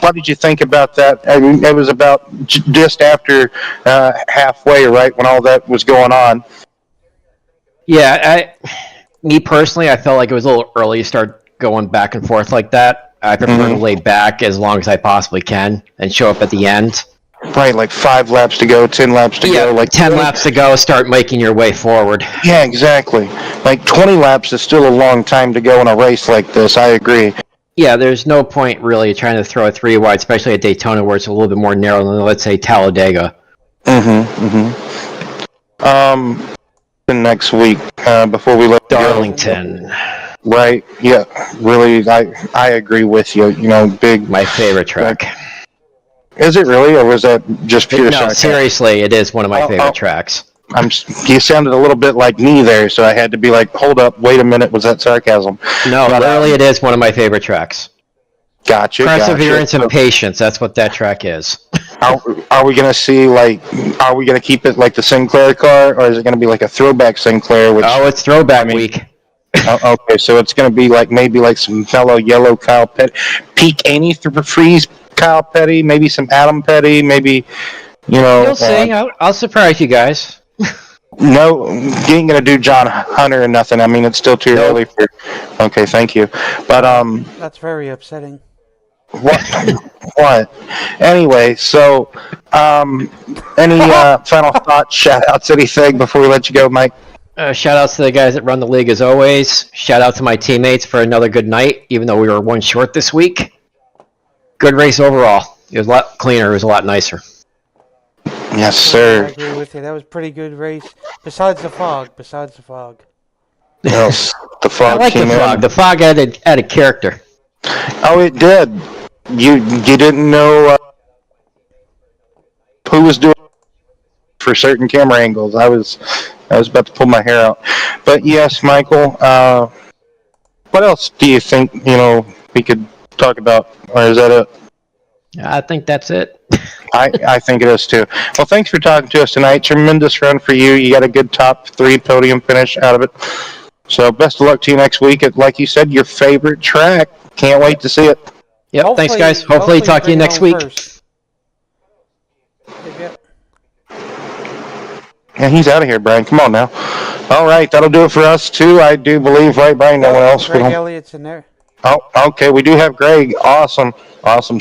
what did you think about that? I mean, it was about just after halfway, right, when all that was going on. Yeah, me personally, I felt like it was a little early to start going back and forth like that. I prefer to lay back as long as I possibly can and show up at the end. Right, like 5 laps to go, 10 laps to go. Like 10 laps to go, start making your way forward. Yeah, exactly. Like 20 laps is still a long time to go in a race like this. I agree. Yeah, there's no point really trying to throw a 3 wide, especially at Daytona where it's a little bit more narrow than, let's say, Talladega. Next week, before we let Darlington. go. Right, yeah, really, I agree with you. Big. My favorite track. Is it really, or was that just pure No, sarcasm? seriously, it is one of my favorite tracks. You sounded a little bit like me there, so I had to be like, hold up, wait a minute, was that sarcasm? No, But, literally it is one of my favorite tracks. Gotcha. Perseverance and patience, that's what that track is. Are we gonna see are we gonna keep it like the Sinclair car, or is it gonna be like a throwback Sinclair? It's throwback week. Okay, so it's gonna be maybe some fellow yellow Kyle Petty, Peak Antifreeze Kyle Petty, maybe some Adam Petty, maybe You'll see. I'll surprise you guys. No, you ain't gonna do John Hunter or nothing. I mean, it's still too early for. Okay, thank you, but That's very upsetting. What? Anyway, so any final thoughts, shout outs, anything before we let you go, Mike? Shout outs to the guys that run the league as always. Shout out to my teammates for another good night, even though we were one short this week. Good race overall. It was a lot cleaner. It was a lot nicer. Yes, sir. I agree with you. That was a pretty good race. Besides the fog. Yes, the fog I like the came fog. in. The fog added character. Oh, it did. You didn't know who was doing for certain camera angles. I was about to pull my hair out. But yes, Michael. What else do you think we could talk about, or is that it? I think that's it. I think it is too. Well, thanks for talking to us tonight. Tremendous run for you. You got a good top 3 podium finish out of it. So best of luck to you next week at, like you said, your favorite track. Can't wait to see it. Yep. Thanks, guys. Hopefully talk to you bring it next home week. first. Yep. Yeah, he's out of here, Brian. Come on now. All right, that'll do it for us too. I do believe, right, Brian? No one else. Greg Elliott's in there. Oh, okay. We do have Greg. Awesome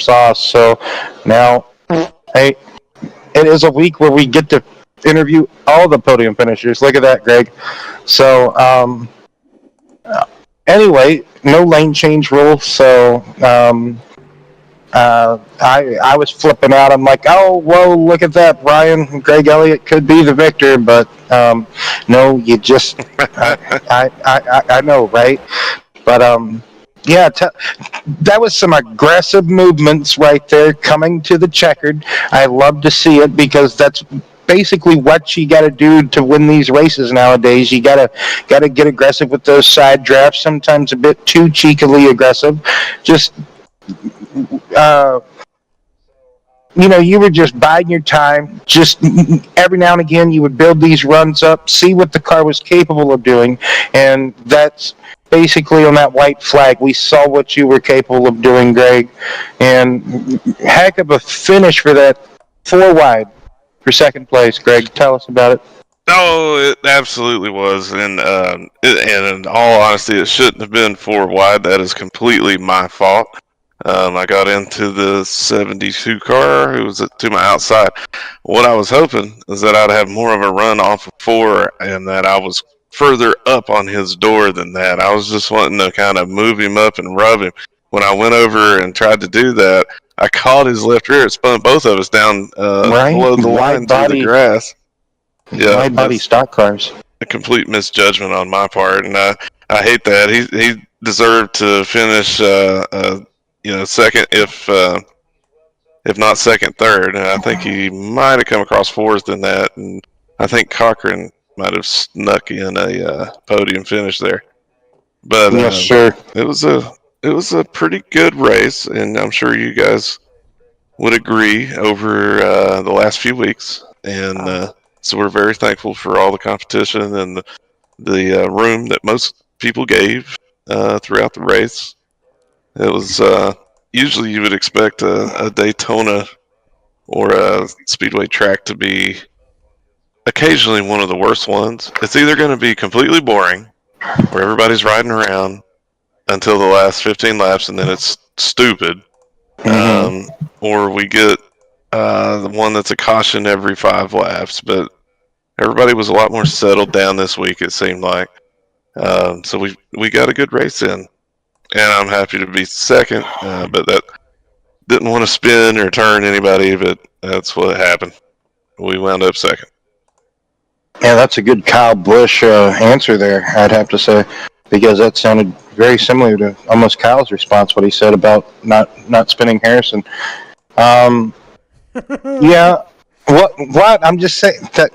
sauce. So now, hey, it is a week where we get to interview all the podium finishers. Look at that, Greg. So, anyway, no lane change rule. So, I was flipping out. I'm like, oh, whoa, look at that. Brian, Greg Elliott could be the victor, but no, you just, I know, right? But yeah, that was some aggressive movements right there coming to the checkered. I love to see it because that's basically what you got to do to win these races nowadays. You got to get aggressive with those side drafts, sometimes a bit too cheekily aggressive. Just you were just biding your time. Just every now and again, you would build these runs up, see what the car was capable of doing, and that's basically on that white flag. We saw what you were capable of doing, Greg, and heck of a finish for that 4 wide for second place. Greg, tell us about it. Oh, it absolutely was, and and in all honesty, it shouldn't have been 4 wide. That is completely my fault. I got into the 72 car, who was to my outside. What I was hoping is that I'd have more of a run off of 4, and that I was further up on his door than that. I was just wanting to kind of move him up and rub him. When I went over and tried to do that, I caught his left rear. It spun both of us down below the line through the grass. Yeah, wide body stock cars. A complete misjudgment on my part, and I hate that. He deserved to finish second, if not second, third. And I think he might have come across 4th in that, and I think Cochran might have snuck in a podium finish there. But yes, sure. It was a pretty good race, and I'm sure you guys would agree over the last few weeks. And so we're very thankful for all the competition and the room that most people gave throughout the race. It was usually you would expect a Daytona or a speedway track to be occasionally one of the worst ones. It's either going to be completely boring, where everybody's riding around until the last 15 laps, and then it's stupid, or we get the one that's a caution every 5 laps. But everybody was a lot more settled down this week, it seemed like. So we got a good race in. And I'm happy to be second, but that didn't want to spin or turn anybody, but that's what happened. We wound up second. Yeah, that's a good Kyle Busch answer there, I'd have to say, because that sounded very similar to almost Kyle's response, what he said about not spinning Harrison. Yeah, what? I'm just saying that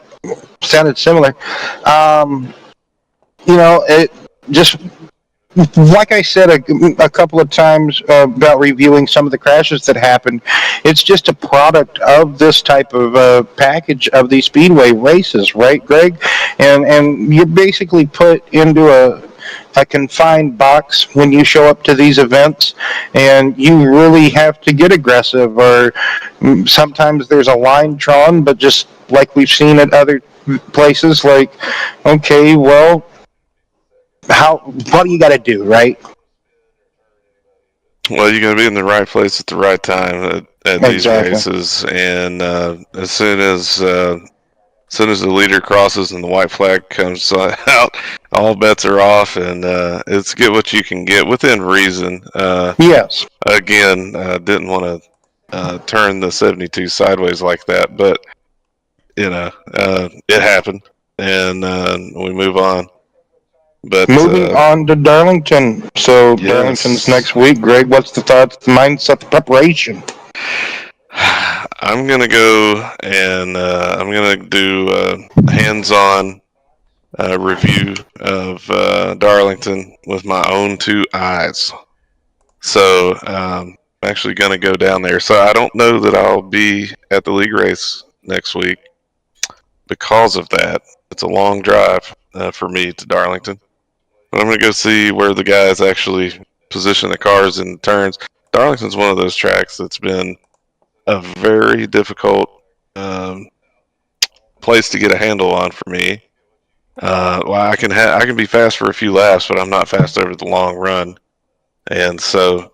sounded similar. It just... Like I said a couple of times about reviewing some of the crashes that happened, it's just a product of this type of package of these speedway races, right, Greg? And you're basically put into a confined box when you show up to these events, and you really have to get aggressive, or sometimes there's a line drawn, but just like we've seen at other places, like, okay, well, what do you got to do, right? Well, you got to be in the right place at the right time at these races, and as soon as the leader crosses and the white flag comes out, all bets are off, and it's get what you can get within reason. Yes. Again, didn't want to turn the 72 sideways like that, but it happened, and we move on. But moving on to Darlington. So yes. Darlington's next week. Greg, what's the thoughts, the mindset, the preparation? I'm gonna go and I'm gonna do a hands-on review of Darlington with my own 2 eyes. So I'm actually going to go down there. So I don't know that I'll be at the league race next week because of that. It's a long drive for me to Darlington. But I'm going to go see where the guys actually position the cars in turns. Darlington's one of those tracks that's been a very difficult place to get a handle on for me. Well, I can be fast for a few laps, but I'm not fast over the long run. And so,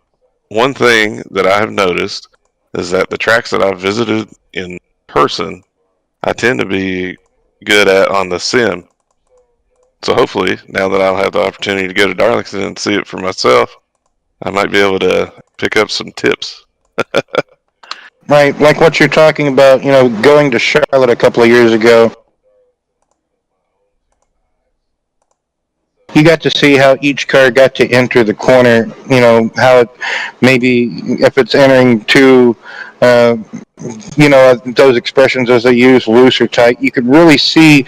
one thing that I have noticed is that the tracks that I've visited in person, I tend to be good at on the sim. So hopefully, now that I'll have the opportunity to go to Darlington and see it for myself, I might be able to pick up some tips. Right, like what you're talking about, going to Charlotte a couple of years ago. You got to see how each car got to enter the corner, how it maybe if it's entering to, those expressions as they use, loose or tight, you could really see,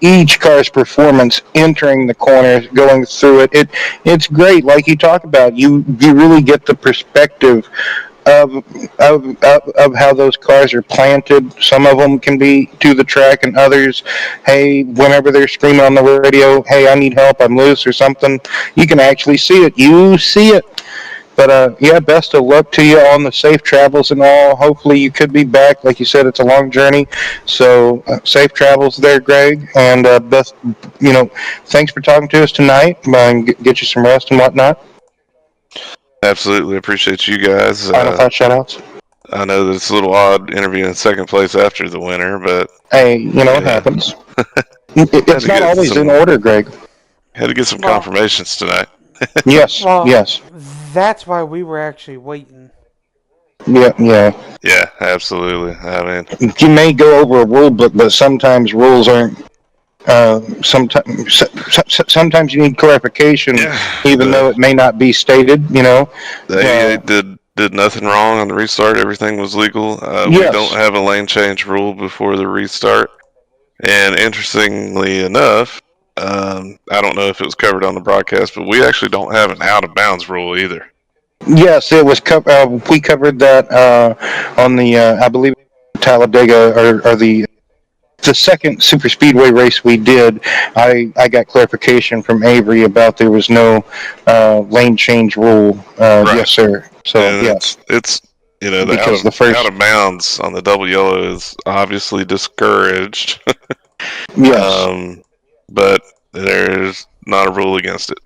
each car's performance entering the corner, going through it. It's great. Like you talk about, you really get the perspective of, of how those cars are planted. Some of them can be to the track, and others, hey, whenever they're screaming on the radio, hey, I need help, I'm loose or something, you can actually see it. You see it. But yeah, best of luck to you on the safe travels and all. Hopefully you could be back. Like you said, it's a long journey. So safe travels there, Greg. And thanks for talking to us tonight. Get you some rest and whatnot. Absolutely appreciate you guys. Final thought, shout outs. I know that it's a little odd interviewing second place after the winner, but hey, it happens. It's not always in order, Greg. Had to get some confirmations tonight. Yes, yes. That's why we were actually waiting. Yeah, absolutely. I mean, you may go over a rule book, but sometimes rules aren't. Sometimes you need clarification, even though it may not be stated. They did nothing wrong on the restart. Everything was legal. Yes. We don't have a lane change rule before the restart. And interestingly enough, I don't know if it was covered on the broadcast, but we actually don't have an out of bounds rule either. Yes, it was. We covered that on the, I believe, Talladega or the second super speedway race we did. I got clarification from Avery about there was no lane change rule. Right. Yes, sir. So and yes, it's the out of bounds on the double yellow is obviously discouraged. Yes, but there's not a rule against it.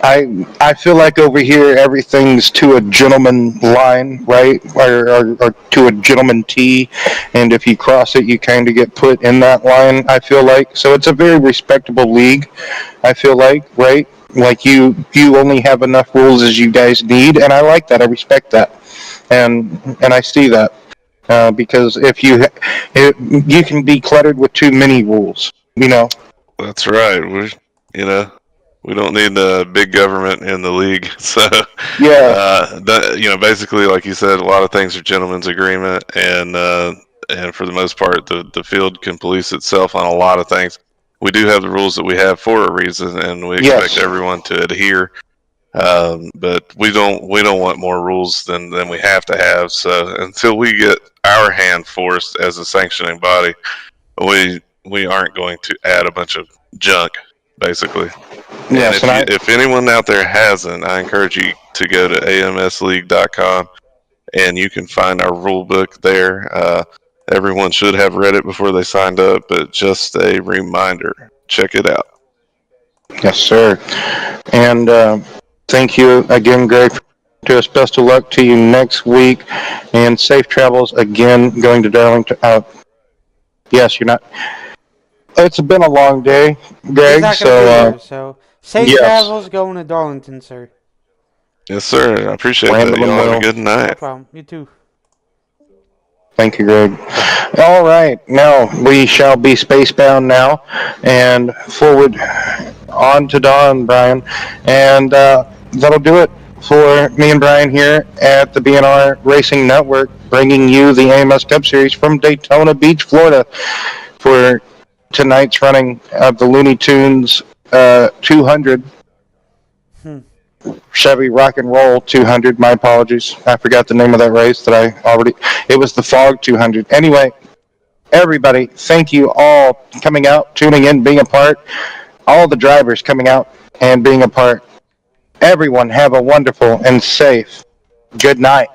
I feel like over here everything's to a gentleman line, right, or to a gentleman tee, and if you cross it, you kind of get put in that line. I feel like so it's a very respectable league. I feel like, right, like you only have enough rules as you guys need, and I like that. I respect that, and I see that because if you can be cluttered with too many rules, That's right. We don't need the big government in the league. So, basically, like you said, a lot of things are gentlemen's agreement, and for the most part, the field can police itself on a lot of things. We do have the rules that we have for a reason, and we expect everyone to adhere. But we don't want more rules than we have to have. So until we get our hand forced as a sanctioning body, we aren't going to add a bunch of junk, basically. Yes, and if anyone out there hasn't, I encourage you to go to amsleague.com and you can find our rule book there. Everyone should have read it before they signed up, but just a reminder, check it out. Yes, sir. And thank you again, Greg, to us. Best of luck to you next week, and safe travels again going to Darlington. Yes, you're not. It's been a long day, Greg. So safe travels going to Darlington, sir. Yes, sir. I appreciate that. You all have a good night. No problem. You too. Thank you, Greg. All right, now we shall be spacebound now and forward on to Dawn, Brian, and that'll do it for me and Brian here at the BNR Racing Network, bringing you the AMS Cup Series from Daytona Beach, Florida, for tonight's running of the Looney Tunes 200. Chevy Rock and Roll 200. My apologies. I forgot the name of that race that I already. It was the Fog 200. Anyway, everybody, thank you all coming out, tuning in, being a part. All the drivers coming out and being a part. Everyone have a wonderful and safe good night.